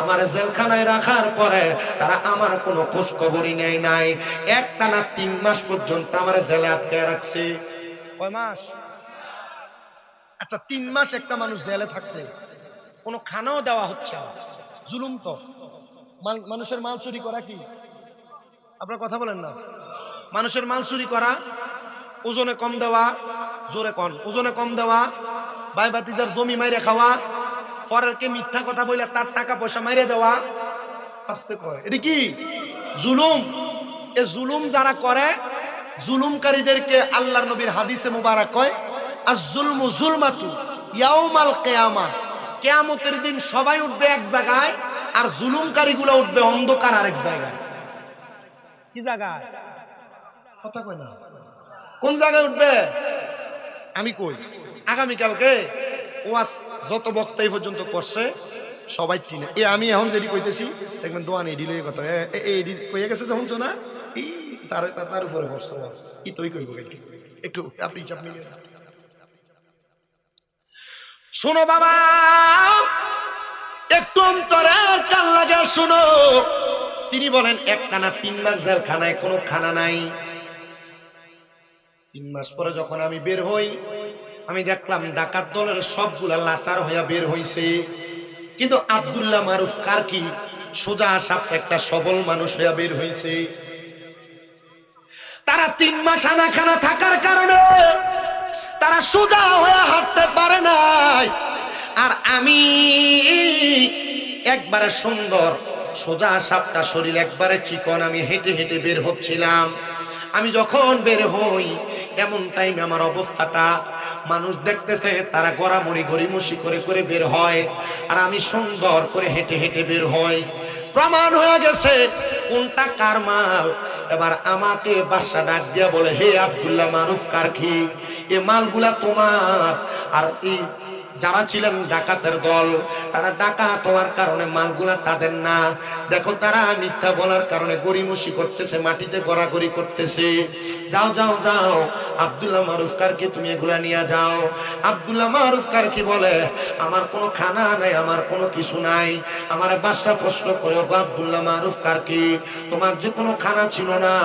আমার জেলখানায় রাখার পরে তারা আমার কোনো খোঁজ খবরই নেয় নাই। একটানা 3 মাস পর্যন্ত আমার জেলে আটকায় রাখছে। কয় মাস? আচ্ছা, 3 মাস একটা মানুষ জেলে থাকলে কোনো খানাও দেওয়া হচ্ছে না। জুলুম তো। মানুষের মাল চুরি করা কি? আপনারা কথা বলেন না। মানুষের মাল চুরি করা, ওজনে কম দেওয়া, জোরে কন, ওজনে কম দেওয়া, ভাই বাতিদার জমি মাইরে খাওয়া, পরেরকে মিথ্যা কথা বলে তার টাকা পয়সা মাইরে দেওয়া, আস্তে কয়, এটা কি জুলুম। এ জুলুম যারা করে, জুলুমকারীদেরকে আল্লাহর নবীর হাদিসে মুবারক কয়, আজ-জুলমু জুলমাতু ইয়াউমাল কিয়ামা। কিয়ামতের দিন সবাই উঠবে এক জায়গায়, আর জুলুমকারীগুলো উঠবে অন্ধকার আরেক জায়গায়। কি জায়গায়? কথা কয় না। কোন জায়গায় উঠবে? আমি কই, আগামীকালকে ওয়াজ যত বক্তা এই পর্যন্ত করছে সবাই চিনে। আমি এখন যেটি কইতেছি দেখবেন দোয়ান এডি লইয়ে কথা এডি কইয়া গেছে যখন শোনা তার উপরে বসছে কি তুই কইব একটু আপনি চাপ নিয়ে শোনো বাবা, একটু অন্তরের কান লাগে শোনো। তিনি বলেন, একটানা 3 মাস জেলখানায় কোনো খানা নাই। 3 মাস পরে যখন আমি বের হই, আমি দেখলাম ডাকাত দলের সবগুলা লাচার হইয়া বের হইছে, কিন্তু আব্দুল্লাহ মারুফ কারকি সোজা সাপ একটা সবল মানুষ হইয়া বের হইছে। তারা 3 মাস আনা খানা থাকার কারণে তারা সোজা হয়ে হাঁটতে পারে নাই। আর আমি একবারে সুন্দর সোজা সাপটা শরীর একবারে চিকন, আমি হেঁটে হেঁটে বের হচ্ছিলাম। আমি যখন বের হই এমন টাইমে আমার অবস্থাটা মানুষ দেখতেছে, তারা গড়ামড়ি গড়িমসি করে করে বের হয়, আর আমি সুন্দর করে হেঁটে হেঁটে বের হই। প্রমাণ হয়ে গেছে কোনটা কার মাল। এবার আমাকে বাদশা ডাক দিয়া বলে, হে আব্দুল্লাহ মারুফ কারকি, এ মালগুলা তোমার। আর এই যারা ছিলেন ডাকাতের দল, তারা ডাকাত হওয়ার কারণে মালগুলা তাদের না। দেখো তারা মিথ্যা বলার কারণে গড়িমসি করতেছে, মাটিতে গড়াগড়ি করতেছে। যাও যাও যাও, আব্দুল্লাহ মারুফ কারকি তুমি এগুলা নিয়ে যাও। আব্দুল্লাহ মারুফ কারকি বলে, আমার কোনো খানা নাই, আমার কোনো কিছু নাই। আমার বাদশা প্রশ্ন করে, আব্দুল্লাহ মারুফ কারকি, তোমার যে কোনো খানা ছিল না,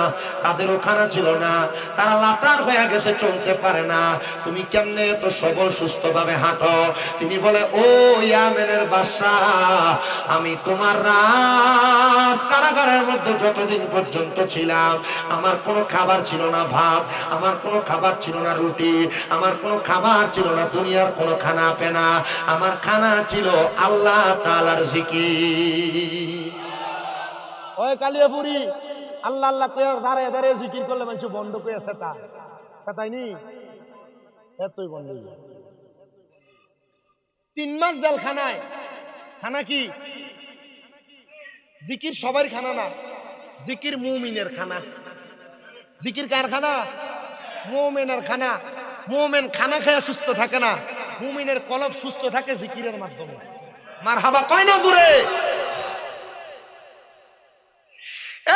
তাদেরও খানা ছিল না, তারা লাচার হয়ে গেছে, চলতে পারে না, তুমি কেমনে এত সবল সুস্থ ভাবে হাঁটো? তিনি বলে, ও ইয়ামেনের বাদশা, আমি তোমার রাজ কারাগারের মধ্যে যতদিন পর্যন্ত ছিলাম, আমার কোনো খাবার ছিল না ভাত, আমার কোনো খাবার ছিল না রুটি, আমার কোনো খাবার ছিল না দুনিয়ার কোনো খানা পেনা, আমার খানা ছিল আল্লাহ তাআলার জিকির। ওই কালিয়াপুরি আল্লাহ আল্লাহ কয়ে দাঁড়ায় দাঁড়িয়ে জিকির করলে মানুষ বন্ধ করে সেটা তাইনি, এতই বন্ধ। 3 মাস জেলখানায়। খানা কি? জিকির সবার খানা না, জিকির মুমিনের খানা। জিকির কার খানা? মুমিনের খানা। মুমিন খানা খেয়ে সুস্থ থাকে না, মুমিনের কলব সুস্থ থাকে জিকিরের মাধ্যমে। মারহাবা কয় না জুড়ে?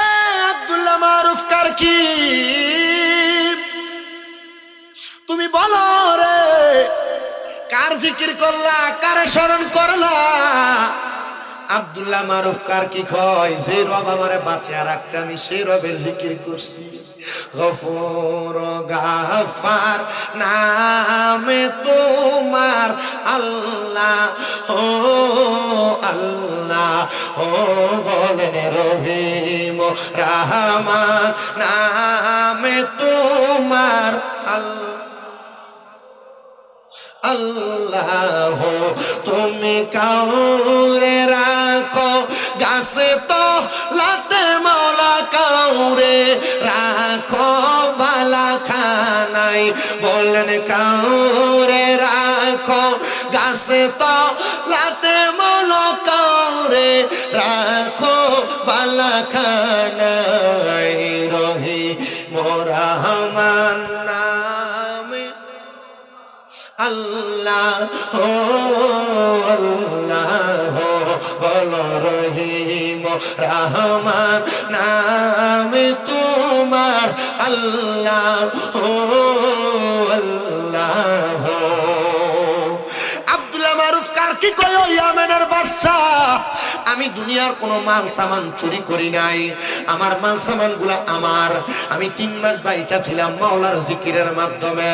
এ আব্দুল্লাহ মারুফ কারকি, তুমি বলো রে, কার জিকির করলা, কার স্মরণ করলা? আব্দুল্লাহ মারুফ কারকি কয়, যে রব আমারে বাঁচিয়ে রাখছে আমি সেই রবের জিকির করছি। গফুর গাফার নামে তোমার আল্লাহ, ও আল্লাহ, ও বলেন রহিম রহমান নামে তোমার আল্লাহ। আল্লাহ তুমি কাউরে রাখো গাছে তো লাতে মাওলা কাউরে রাখো বালা খানাই বললেন কাউরে রাখো গাছে তো লাতে মাওলা কাউরে রাখো বালা খানাই রহিম রহমান নামে আল্লাহ ও আল্লাহ বলো রহিম রহমান নামে তোমার আল্লাহ ও আল্লাহ। আব্দুল্লাহ মারুফ কারকি কয় ইয়ামেনের বাদশা আমি দুনিয়ার কোনো মাল সামান চুরি করি নাই, আমার মাল সামান গুলা আমার। আমি 3 মাস বাইচা ছিলাম মাওলার জিকিরের মাধ্যমে।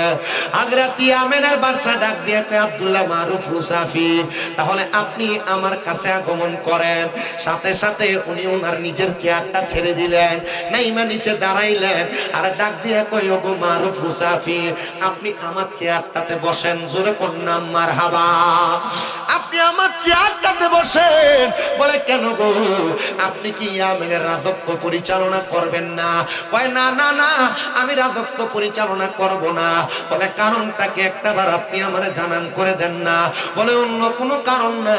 হযরত ইয়ামেনের বাদশা ডাক দিয়ে কয় আব্দুল্লাহ মারুফ মুসাফি তাহলে আপনি আমার কাছে আগমন করেন। সাথে সাথে উনি ওনার নিজের চেয়ারটা ছেড়ে দিলেন, নাইমা নিচে দাঁড়াইলেন আর ডাক দিয়ে কয় ওগো মারুফ মুসাফি আপনি আমার চেয়ারটাতে বসেন। জোরে কোন নাম মারহাবা। আপনি আমার চেয়ারটাতে বসেন। বলে কেন গো আপনি কি ইয়ামেনের রাজত্ব পরিচালনা করবেন না? কয় না না না আমি রাজত্ব পরিচালনা করব না। বলে কারণটাকে একটাবার আপনি আমারে জানান করে দেন না। বলে অন্য কোনো কারণ না,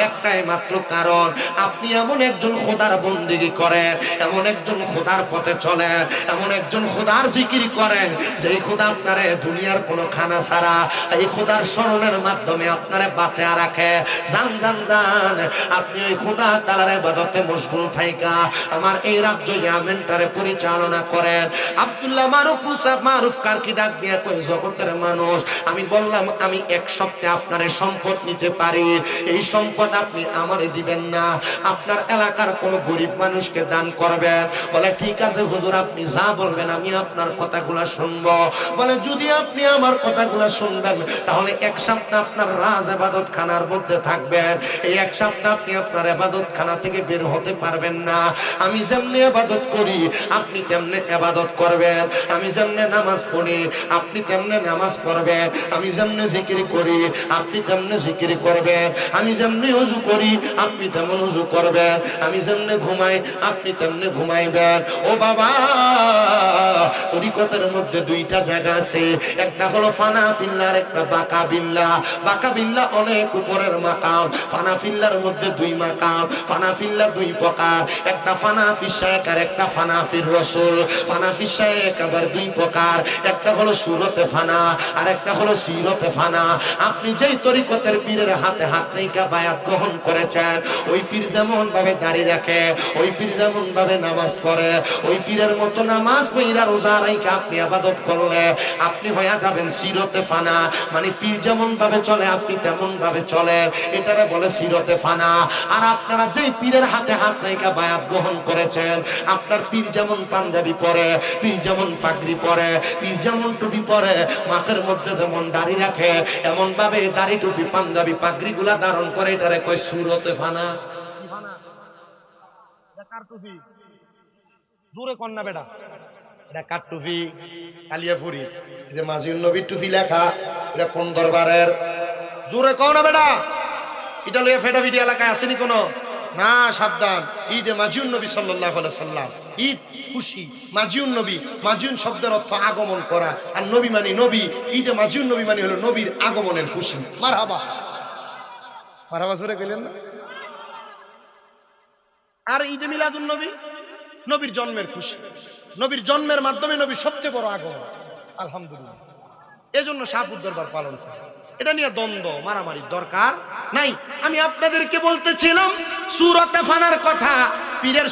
একটাই মাত্র কারণ আপনি এমন একজন খোদার বন্দেগী করেন, এমন একজন খোদার পথে চলেন, এমন একজন খোদার জিকির করেন যেই খোদা আপনারে দুনিয়ার কোনো খানা ছাড়া এই খোদার স্মরণের মাধ্যমে আপনারে বাঁচিয়ে রাখে। জান জান জান আপনি ওই খোদা তাআলার ইবাদতে মশগুল থাইকা আমার এই রাজ্য ইয়ামেনটারে পরিচালনা করেন। আব্দুল্লাহ মারুফ কারকি ডাক দিয়ে কই জগতের মানুষ আমি বললাম আমি এক সপ্তাহে আপনার সম্পদ নিতে পারি, এই সম্পদ আপনি আমারে দিবেন না, আপনার এলাকার কোন গরিব মানুষকে দান করবেন। বলে ঠিক আছে হুজুর আপনি যা বলবেন আমি আপনার কথাগুলো শুনবো। বলে যদি আপনি আমার কথাগুলো শুনবেন তাহলে এক সপ্তাহ আপনার রাজ ইবাদত খানার মধ্যে থাকবেন, এই এক সপ্তাহ আপনি আপনার ইবাদত খানা থেকে বের হতে পারবেন না। আমি যেমনি ইবাদত করি আপনি তেমনি ইবাদত করবেন, আমি যেমনি নামাজ পড়ি আপনি তেমনি নামাজ পড়বেন, আমি যেমনি জিকির করি আপনি তেমনি জিকির করবেন, আমি যেমনি ওযু করি আপনি তেমন ওযু করবেন, আমি যেমনি ঘুমাই আপনি তেমনি ঘুমাইবেন। ও বাবা তরিকতের মধ্যে 2টা জায়গা আছে, একটা হলো ফানা ফিল্লার, একটা বাঁকা বিল্লা। বাঁকা বিল্লা অনেক উপরের মাকাম, ফানা ফিল্লার মধ্যে 2 মাকাম। ফানা ফিল্লা 2 প্রকার, একটা ফানাফি শায়েখ আর একটা ফানাফির রাসূল। ফানাফি শায়েখ আবার 2 প্রকার, একটা হলো সুরতে ফানা আর একটা হলো সিরতে ফানা। আপনি যেই তরিকতের পীরের হাতে হাত রেখে বায়াত গ্রহণ করেছেন ওই পীর যেমন ভাবে দাড়ি রাখে, ওই পীর যেমন ভাবে নামাজ পড়ে, ওই পীরের মতো নামাজ পড়া রোজা রাখা আপনি ইবাদত করলে আপনি হয়ে যাবেন সিরতে ফানা। মানে পীর যেমন ভাবে চলে আপনি তেমন ভাবে চলে, এটারে বলে সিরতে ফানা। আর আপনারা যেই পীরের হাতে হাত রেখে বায়াত গ্রহণ করেছেন আপনার পীর যেমন পাঞ্জাবি পরে, পীর যেমন পাগড়ি পরে, পীর যেমন টুপি পরে, মাথার মধ্যে যেমন দাড়ি রাখে এমন ভাবে দাড়ি টুপি পাঞ্জাবি পাগড়ি গুলা ধারণ করে এটারে কয় সুরতে ফানা। জোরে কন্যা বেটা এটা কার টুপি? কালিয়াপুরি। যে মাজিউন নবীর টুপি লেখা এটা কোন দরবারের? জোরে কও না বেটা। এটা লইয়া ফেটাফিটি এলাকায় আসেনি কোনো? না সাবধান। ঈদে মাজিউন নবী সাল্লাল্লাহু আলাইহি সাল্লাম, ঈদ খুশি। মাজিউন নবী, মাজিউন শব্দের অর্থ আগমন করা, আর নবী মানে নবী। ঈদে মাজিউন নবী মানে হলো নবীর আগমনের খুশি। মারহাবা মারহাবা জোরে কইলেন না? আর ঈদে মিলাদুন নবী নবীর জন্মের খুশি, নবীর জন্মের মাধ্যমে নবীর সবচেয়ে বড় আগমন। আলহামদুলিল্লাহ এজন্য শাহপুর দরবার পালন করে। এটা নিয়ে দ্বন্দ্ব মারামারির দরকার নাই। আমি আপনাদেরকে বলতেছিলাম সূরতে ফানার কথা। পীরের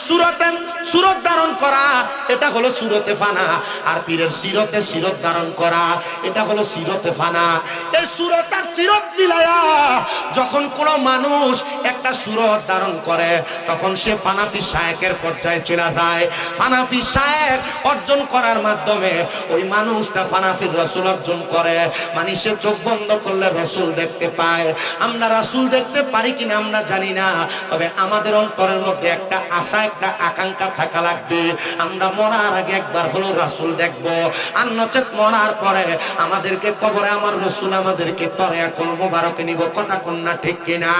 সুরত ধারণ করা এটা হলো সুরতে ফানা, আর পীরের সিরতে সিরত ধারণ করা এটা হলো সিরতে ফানা। এই সুরত আর সিরত মিলায়া যখন কোন মানুষ একটা সুরত ধারণ করে তখন সে ফানাফি শায়েখের পর্যায়ে চলে যায়। ফানাফি শায়েখ অর্জন করার মাধ্যমে ওই মানুষটা ফানাফির রাসূল অর্জন করে। মানে সে চোখ বন্ধ করলে রাসূল দেখতে পায়। আমরা রাসূল দেখতে পারি কিনা আমরা জানি না, তবে আমাদের অন্তরের মধ্যে একটা আশা একটা আকাঙ্ক্ষা থাকা লাগবে আমরা মরার আগে একবার হলো রাসূল দেখব আর নচেত মরার পরে আমাদেরকে কবরে আমার রাসূল আমাদেরকে তরিয়াকুল মুবারকে নিব কথা কোন না ঠিক কিনা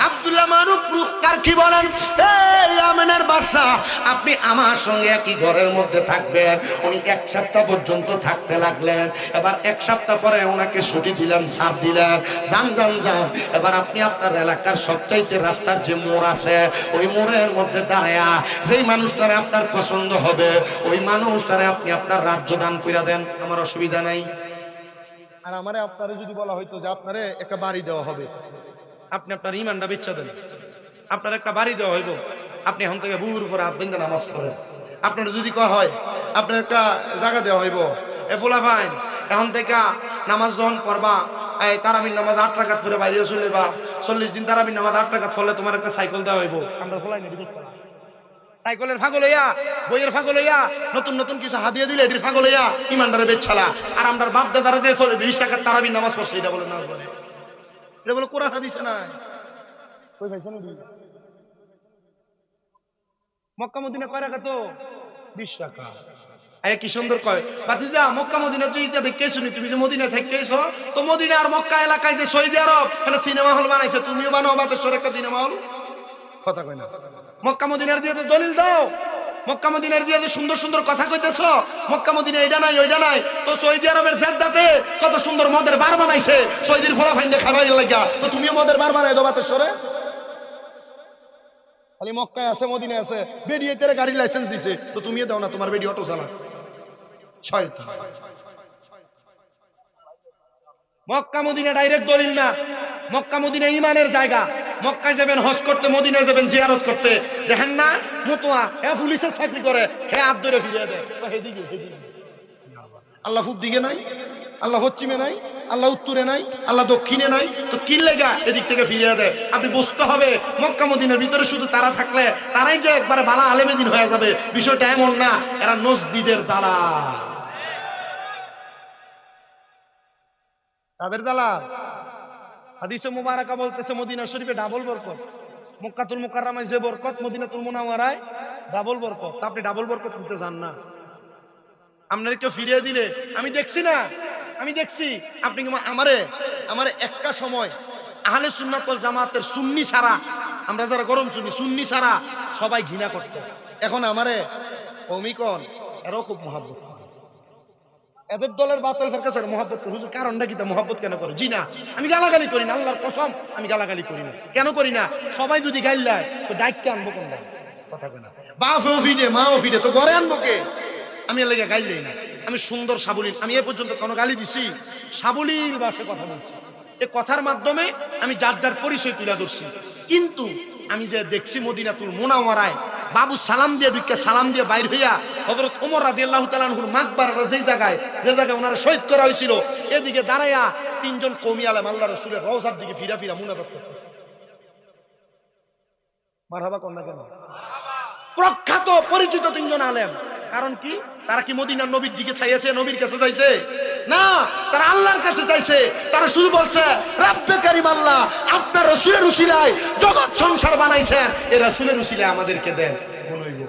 আব্দুল্লাহ মারুফ রুফকার কি বলেন এই ইয়ামেনের বাদশা আপনি আমার সঙ্গে একই ঘরের মধ্যে থাকবেন উনি এক সপ্তাহ পর্যন্ত থাকতে লাগলেন এবার এক সপ্তাহ পরে ওনাকে ছুটি দিলেন ছাড় দিলেন যান যান যান এবার আপনি আপনার এলাকার সবচাইতে রাস্তার যে মোড় আছে ওই মোড়ের মধ্যে দাঁড়ায়া যেই মানুষটারে আপনার পছন্দ হবে ওই মানুষটারে আপনি আপনার রাজ্য দান করে দেন আমার অসুবিধা নাই আর আমারে আপনারে যদি বলা হইতো যে আপনারে একটা বাড়ি দেওয়া হবে আপনি আপনার ইমানটা বেচা দেন আপনার একটা বাড়ি দেওয়া হইব আপনি এখন থেকে বুর উপর হাত বেঁধে নামাজ পড়েন আপনার যদি কয়া হয় আপনার একটা জায়গা দেওয়া হইব এ ফোলা ভাই এখন থেকে নামাজ যখন পড়বা এই তারাবির নামাজ 8 রাকাত পড়ে বাইরে চলে বা 40 দিন তারাবির নামাজ 8 রাকাত পড়লে তোমার একটা সাইকেল দেওয়া হইব আমরা ফলাই নেই সাইকেলের ফাগল হইয়া বইয়ের ফাগল হইয়া নতুন নতুন কিছু হাদিয়া দিলে এটির ফাগল হইয়া ইমানদারে বেচালা আর আমরা বাপ দাদারা দিয়ে চলে 20 টাকার তারাবির নামাজ পড়ছে এটা বলে না বলে এটা বলে কোরআন হাদিসে না কই ভাইছেন মক্কা মদিনা কয় রাকাত 20 টাকা আয় কি সুন্দর কয় বাতিজা মক্কা মদিনা তুই এটা দেখেছো নি তুমি যে মদিনা থাকতেছো তো মদিনা আর মক্কা এলাকায় যে সৌদি আরব এটা সিনেমা হল বানাইছে তুমিও বানাও বাতেশ্বর একটা সিনেমা হল কথা কয় না মক্কা মদিনার দিয়ে তো দলিল দাও মক্কা মদিনার দিয়ে যে সুন্দর সুন্দর কথা কইতেছো মক্কা মদিনা এটা নাই ওইটা নাই তো সৌদি আরবের জেদ্দাতে কত সুন্দর মদের বার বানাইছে সৌদির ফলা ফাইন্দে খাবাই লাগা তো তুমিও মদের বার বানাই দাও বাতেশ্বরে খালি মক্কায় আছে মদিনায় আছে বেডিয়ে তেরে গাড়ি লাইসেন্স দিছে তো তুমিও দাও না তোমার বেডি অটো চালা শয়তান মক্কা মদিনা ডাইরেক্ট দলিল না মক্কা মদিনা ঈমানের জায়গা মক্কায় যাবেন হজ করতে মদিনায় যাবেন জিয়ারত করতে দেখেন না মতোয়া হে পুলিশের চাকরি করে হে হাত ধরে ফিরিয়ে দেয় হেদিকে আল্লাহ ফুক দিকে নাই আল্লাহ পশ্চিমে নাই আল্লাহ উত্তরে নাই আল্লাহ দক্ষিণে নাই তো কি লেগা এদিক থেকে ফিরিয়ে দেয় আপনি বুঝতে হবে মক্কা মদিনার ভিতরে শুধু তারা থাকলে তারাই যে একবারে বালা আলেমে দিন হয়ে যাবে বিষয়টা এমন না এরা নজদিদের দালাল তাদের দালাল হাদিসে মুবারাকা বলতেছে মদিনা শরীফে ডাবল বরকত মক্কাতুল মুকাররমায় যে বরকত মদিনাতুল মুনাওয়ারায় ডাবল বরকত আপনি ডাবল বরকত নিতে যান না আপনার কেউ ফিরিয়ে দিলে আমি দেখছি না আমি দেখছি আপনি আমারে একটা সময় আহলে সুন্নাত ওয়াল জামাতের সুন্নি ছাড়া আমরা যারা গরম সুন্নি ছাড়া সবাই ঘৃণা করত এখন আমারে অমিকন এরও খুব মহব্বত এদের দলের বাতিল ফেরকাসের মহব্বত করে হুজুর কারণটা কি তা মহব্বত কেন করে জি না আমি গালাগালি করি না আল্লাহর কসম আমি গালাগালি করি না কেন করি না সবাই যদি গাইলায় তো ডাইককে আনবো কোন কথা কই না বাপও ফিডে মাও ফিডে তো ঘরে আনবো কে আমি এর লাগি গাইলেই না আমি সুন্দর সাবলীল আমি এ পর্যন্ত কোনো গালি দিছি সাবলীল ভাষায় কথা বলছি এই কথার মাধ্যমে আমি যার যার পরিচয় তুলে ধরছি কিন্তু আমি যে দেখছি মদিনাতুল মুনাওয়ারায় বাবু সালাম দিয়ে ঢুকে সালাম দিয়ে বাইর হইয়া হযরত ওমর রাদিয়াল্লাহু তাআলা আনহুর মাকবারা যে জায়গায় ওনারা শহীদ করা হয়েছিল এদিকে দাঁড়ায়া তিনজন কওমি আলেম আল্লাহর রাসূলের রওজার দিকে ফিরা ফিরা মুনাজাত করতেছে মারহাবা কোন না কেন প্রখ্যাত পরিচিত তিনজন আলেম কারণ কি তারা কি মদিনার নবীর দিকে চাইছে নবীর কাছে চাইছে না তারা আল্লাহর কাছে চাইছে তারা শুধু বলছে রাব্বে কারীম আল্লাহ আপনার রাসূলের উসিলায় জগৎ সংসার বানাইছেন এই রাসূলের উসিলায় আমাদেরকে দেন বলইব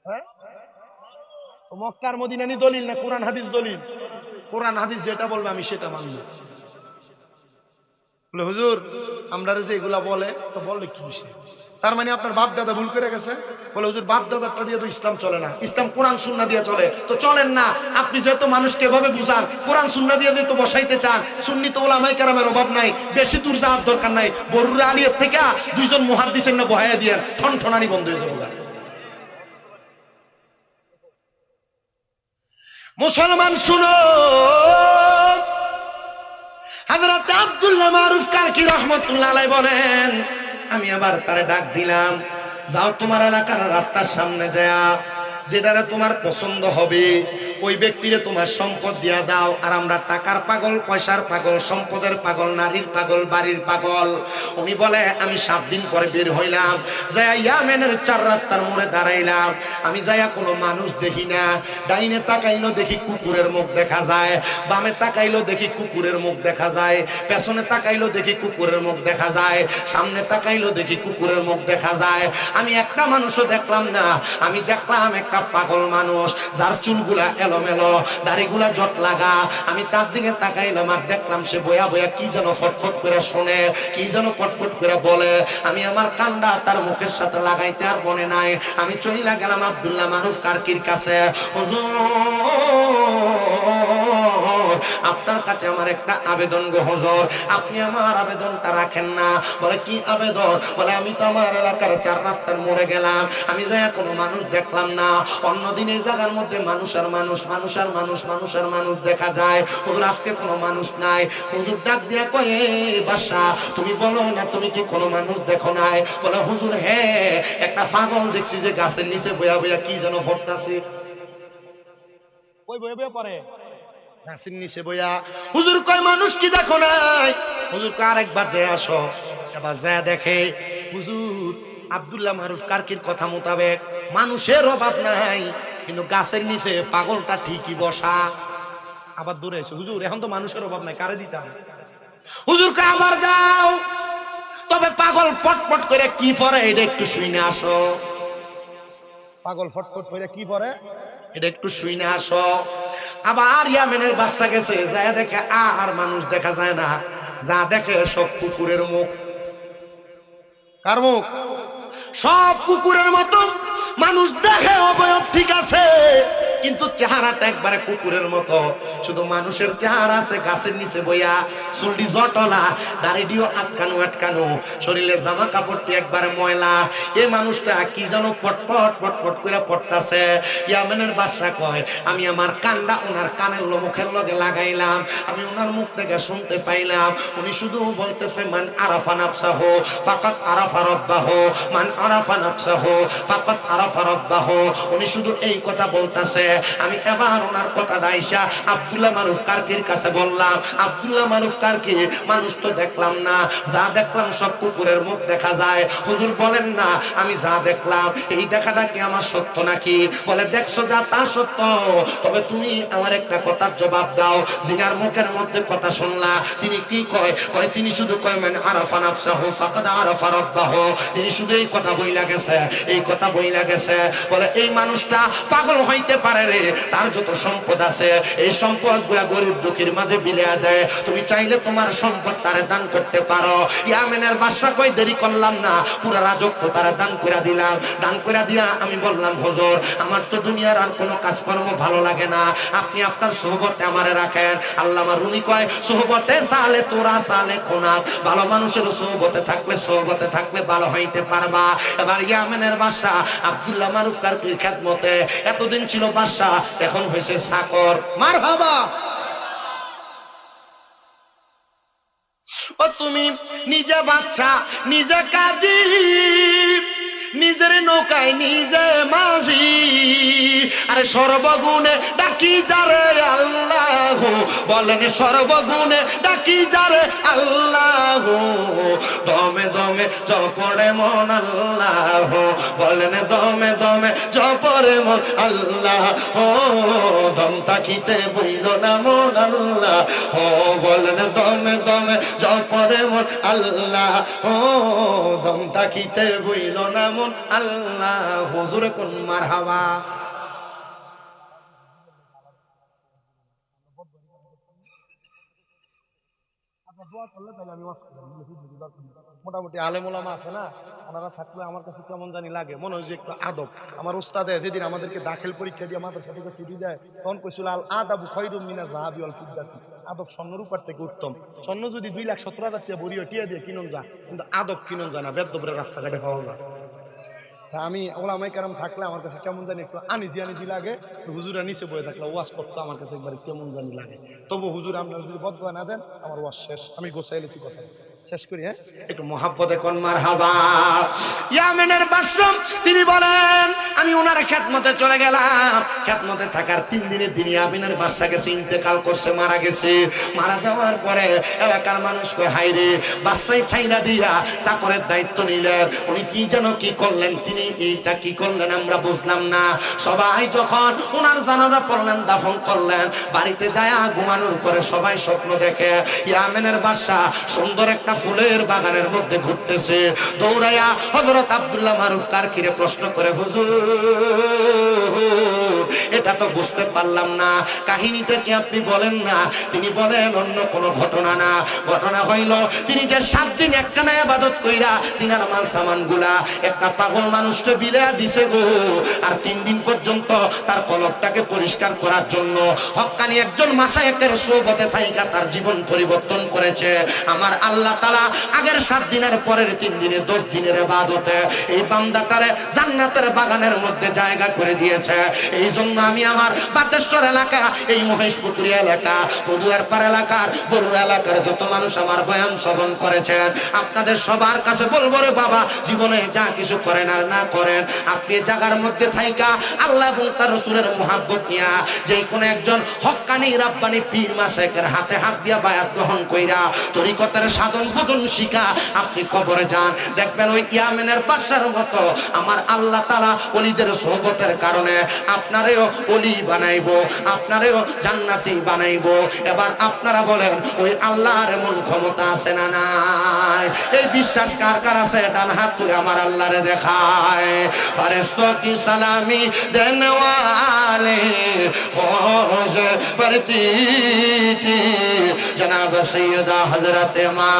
হ্যাঁ তো মক্কার মদিনা নি দলিল না কোরআন হাদিস দলিল কোরআন হাদিস যেটা বলবে আমি সেটা মানব বলে হুজুর আমরা যে এগুলা বলে তো বললে কি বিষয় তার মানে আপনার বাপ দাদা ভুল করে গেছে বলে হুজুর বাপ দাদাটা দিয়ে তো ইসলাম চলে না ইসলাম কোরআন সুন্নাহ দিয়ে চলে তো চলেন না আপনি যেহেতু মানুষকে এভাবে বুঝান কোরআন সুন্নাহ দিয়ে তো বসাইতে চান সুন্নি তো উলামায়ে কেরামের অভাব নাই বেশি দূর যাওয়ার দরকার নাই বরুরা আলিয়ার থেকে দুইজন মুহাদ্দিসের না বহায়া দিয়ে ঠনঠনানি বন্ধ হয়ে যাবে মুসলমান শুনো হযরত আব্দুল্লাহ মারুফ কারকি রাহমাতুল্লাহ আলাইহি বলেন আমি আবার তারে ডাক দিলাম যাও তোমার এলাকার রাস্তার সামনে যায়া যেটারে তোমার পছন্দ হবে ওই ব্যক্তিরে তোমার সম্পদ দিয়া দাও। আর আমরা টাকার পাগল, পয়সার পাগল, সম্পদের পাগল, নারীর পাগল, বাড়ির পাগল। উনি বলে আমি 7 দিন পরে বের হইলাম, যাইয়া ইয়ামেনের 4 রাস্তার মোড়ে দাঁড়াইলাম। আমি যাইয়া কোনো মানুষ দেখি না। ডাইনে তাকাইলো দেখি কুকুরের মুখ দেখা যায়, বামে তাকাইলো দেখি কুকুরের মুখ দেখা যায়, পেছনে তাকাইলো দেখি কুকুরের মুখ দেখা যায়, সামনে তাকাইলো দেখি কুকুরের মুখ দেখা যায়। আমি একটা মানুষও দেখলাম না। আমি দেখলাম একটা পাগল মানুষ, যার চুলগুলা এলোমেলো, দাড়িগুলা জট লাগা। আমি তার দিকে তাকাইলাম আর দেখলাম সে বয়া বয়া কি যেন ফটফট করে শোনে, কি যেন ফটফট করে বলে। আমি আমার কান্ডা তার মুখের সাথে লাগাইতে আর মনে নাই। আমি চইলা গেলাম আব্দুল্লাহ মারুফ কারকির কাছে। হুজুর, আপনার কাছে আমার একটা আবেদন গো হুজুর, আপনি আমার আবেদনটা রাখেন না। বলে কি আবেদন? বলে আমি তো আমার এলাকার 4 রাস্তার মোড়ে গেলাম, আমি যাই কোনো মানুষ দেখলাম না। অন্যদিন এই জায়গার মধ্যে মানুষ আর মানুষ, মানুষ আর মানুষ, মানুষ আর মানুষ দেখা যায়। হুজুর আজকে কোনো মানুষ নাই। হুজুর ডাক দিয়া কয় বাদশা, তুমি বলো না তুমি কি কোনো মানুষ দেখো নাই? বলে হুজুর হ্যাঁ, একটা পাগল দেখছি যে গাছের নিচে বয়া বয়া কি যেন ভরতাছে। ওই বয়ে বয়ে পরে গাছের নিচে বয়া। হুজুর কয় মানুষ কি দেখো নাই? হুজুর কয় আরেকবার যায় আসো। এবার যায় দেখে হুজুর আব্দুল্লাহ মারুফ কারকির কথা মোতাবেক মানুষের অভাব নাই, কিন্তু গাছের নিচে পাগলটা ঠিকই বসা। আবার দূরে এসে হুজুর এখন তো মানুষের অভাব নাই, কারে দিতাম? হুজুর কয় আবার যাও, তবে পাগল পটপট করে কি পরে এটা একটু শুনে আসো। পাগল ফটফট করে কি পরে এটা একটু শুনে আসো। আবার ইয়ামেনের বাদশা গেছে, যায় দেখে আর মানুষ দেখা যায় না, যা দেখে সব কুকুরের মুখ। কার মুখ? সব কুকুরের মতো মানুষ দেখে, অবয়ব ঠিক আছে কিন্তু চেহারাটা একবারে কুকুরের মতো। শুধু মানুষের চেহারা আছে গাছের নিচে বইয়া, চুলটি জটলা, দাড়িটিও আটকানো আটকানো, শরীরে জামা কাপড়টি একবারে ময়লা। এই মানুষটা কি যেন পটপট পটপট করে পড়তাছে। ইয়ামেনের বাদশা কয় আমি আমার কানটা ওনার কানের মুখের লগে লাগাইলাম, আমি ওনার মুখ থেকে শুনতে পাইলাম উনি শুধু বলতেছে মান আরাফা নাফসাহু ফাকাত আরাফা রাব্বাহু, মান আরাফা নাফসাহু ফাকাত আরাফা রাব্বাহু। উনি শুধু এই কথা বলতাছে। আমি এবার ওনার কথা দাইসা আব্দুল্লাহ মারুফ কারকির কাছে বললাম, আব্দুল্লাহ মারুফ কারকি, মানুষ তো দেখলাম না, যা দেখলাম সব কুকুরের মুখ দেখা যায়। হুজুর বলেন না আমি যা দেখলাম এই দেখাটা কি আমার সত্য নাকি? বলে দেখছো যা তা সত্য, তবে তুমি আমার একটা কথার জবাব দাও। জিনার মুখের মধ্যে কথা শুনলা, তিনি কি কয়? কয় তিনি শুধু কয় মান আরাফা নাফসাহু ফাকাদ আরাফা রাব্বাহু। তিনি শুধু এই কথা বইলা গেছে, এই কথা বইলা গেছে। বলে এই মানুষটা পাগল হইতে পারে রে, তার যত সম্পদ আছে এই সম্পদ গুলা গরিব দুঃখীর মাঝে বিলিয়া দেয়। তুমি চাইলে তোমার সম্পদ তারে দান করতে পারো। ইয়ামেনের বাদশা কই দেরি করলাম না, পুরা রাজত্ব তারা দান করে দিলাম। দান করে দিয়া আমি বললাম হুজুর আমার তো দুনিয়ার আর কোনো কাজকর্ম ভালো লাগে না, আপনি আপনার সোহবতে আমারে রাখেন। আল্লামা রুমি কয় সোহবতে সালে তোরা সালে কোনা, ভালো মানুষের সোহবতে থাকলে ভালো হইতে পারবা। এবার ইয়ামেনের বাদশা আব্দুল্লাহ মারুফ কারকির খেদমতে এতদিন ছিল বাদশা, এখন হয়েছে চাকর। মারহাবা। ও তুমি নিজে বাদশা, নিজে কাজী, নিজের নৌকায় নিজে মাঝি, আরে সর্বগুণে ডাকি যারে আল্লাহ, বলেন সর্বগুণে ডাকি যারে আল্লাহ, দমে দমে জপরে মন আল্লাহ, বলেন দমে দমে জপরে মন আল্লাহ, ও দম তাকিতে বইল না মন আল্লাহ, ও বলেন দমে দমে জপরে মন আল্লাহ, ও দম তাকিতে বইল না মন আল্লাহ। হুজুরে কোন মারহাবা। মোটামুটি আলেম ওলামা আছে না, ওনারা থাকলে আমার কাছে কেমন জানি লাগে, মনে হয় যে একটু আদব। আমার উস্তাদে যেদিন আমাদেরকে দাখিল পরীক্ষা দিয়ে মাদ্রাসা থেকে ছুটি দেয় তখন কইছিল আল আদাবু খায়রুম মিনাজ যাহাবি ওয়াল ফিদ্দাতি, আদব স্বর্ণের উপর থেকে উত্তম। স্বর্ণ যদি 2,17,000 টাকা বড়ি টিয়া দিয়ে কিনুন যা, কিন্তু আদব কিনুন যায় না, বেদবরের রাস্তাঘাটে পাওয়া যায়। তা আমি ওলামায়ে কেরাম থাকলে আমার কাছে কেমন জানি একটু আনিজি লাগে। হুজুরা নিচে বয়ে থাকলে ওয়াজ করতে আমার কাছে একবারে কেমন জানি লাগে। তবু হুজুর আপনারা যদি বদদোয়া না দেন আমার ওয়াজ শেষ, আমি গোছাই লেছি কথা শেষ করি। হ্যাঁ একটু মহাব্বতে কোন মারহাবা। ইয়ামেনের বাদশা তিনি বলেন আমি ওনার খেদমতে চলে গেলাম। খেদমতে থাকার 3 দিনে তিনি আমিনের বাদশা গেছে, ইন্তেকাল করছে, মারা গেছে। মারা যাওয়ার পরে এলাকার মানুষ কয় হাই রে, বাদশাই ছাইরা দিয়া চাকরের দায়িত্ব নিলেন, উনি কি যেন কি করলেন, তিনি এইটা কি করলেন আমরা বুঝলাম না। সবাই যখন ওনার জানাজা পড়লেন, দাফন করলেন, বাড়িতে যায় ঘুমানোর পরে সবাই স্বপ্ন দেখে ইয়ামেনের বাদশা সুন্দর একটা ফুলের বাগানের মধ্যে ঘুরতেছে। দৌড়াইয়া হযরত আব্দুল্লাহ মারুফ কারকিরে প্রশ্ন করে, হুজুর এটা তো বুঝতে পারলাম না, কাহিনীটা কি আপনি বলেন না? তিনি বলেন অন্য কোনো ঘটনা না, ঘটনা হইল তিনি যে 7 দিন একটানা ইবাদত কইরা তিনার মাল সামান গুলা একটা পাগল মানুষকে বিলায়া দিছে গো। আর 3 দিন পর্যন্ত তার কলবটাকে পরিষ্কার করার জন্য হক্কানি একজন মাশায়েখের সোহবতে থাইকা তার জীবন পরিবর্তন করেছে। আমার আল্লাহ তাআলা আগের 7 দিনের পরের 3 দিনে 10 দিনের ইবাদতে এই বান্দাটারে জান্নাতের বাগানের মধ্যে জায়গা করে দিয়েছে। এই জন্য আমি আমার বাতেশ্বর এলাকা, এই মহেশপুকুরি এলাকা, পদুয়ারপাড় এলাকার, বড়ুয়া এলাকার যত মানুষ আমার বয়ান শ্রবণ করেছেন, আপনাদের সবার কাছে বলবো রে বাবা, জীবনে যা কিছু করেন আর না করেন, আপনি জায়গার মধ্যে থাইকা আল্লাহ এবং তার রাসূলের মুহাব্বত নিয়া যে কোনো একজন হক্কানি রাব্বানি পীর মাশায়েখের হাতে হাত দিয়া বায়াত গ্রহণ কইরা তরিকতের সাধন ভজন শিখা আপনি কবরে যান, দেখবেন ওই ইয়ামেনের বাদশার মতো আমার আল্লাহ তাআলা ওলিদের সোহবতের কারণে আপনারেও ওলি বানাইবো, আপনারেও জান্নাতি বানাইবো। এবার আপনারা বলেন ওই আল্লাহর এমন ক্ষমতা আছে না নাই? এই বিশ্বাস কার কার আছে? ডান হাত তুলে আমার আল্লাহরে দেখায়। ফেরেশতা কি সালামি দেনে ওয়ালে ফৌজ পরতি জনাব সৈয়দা হযরত মা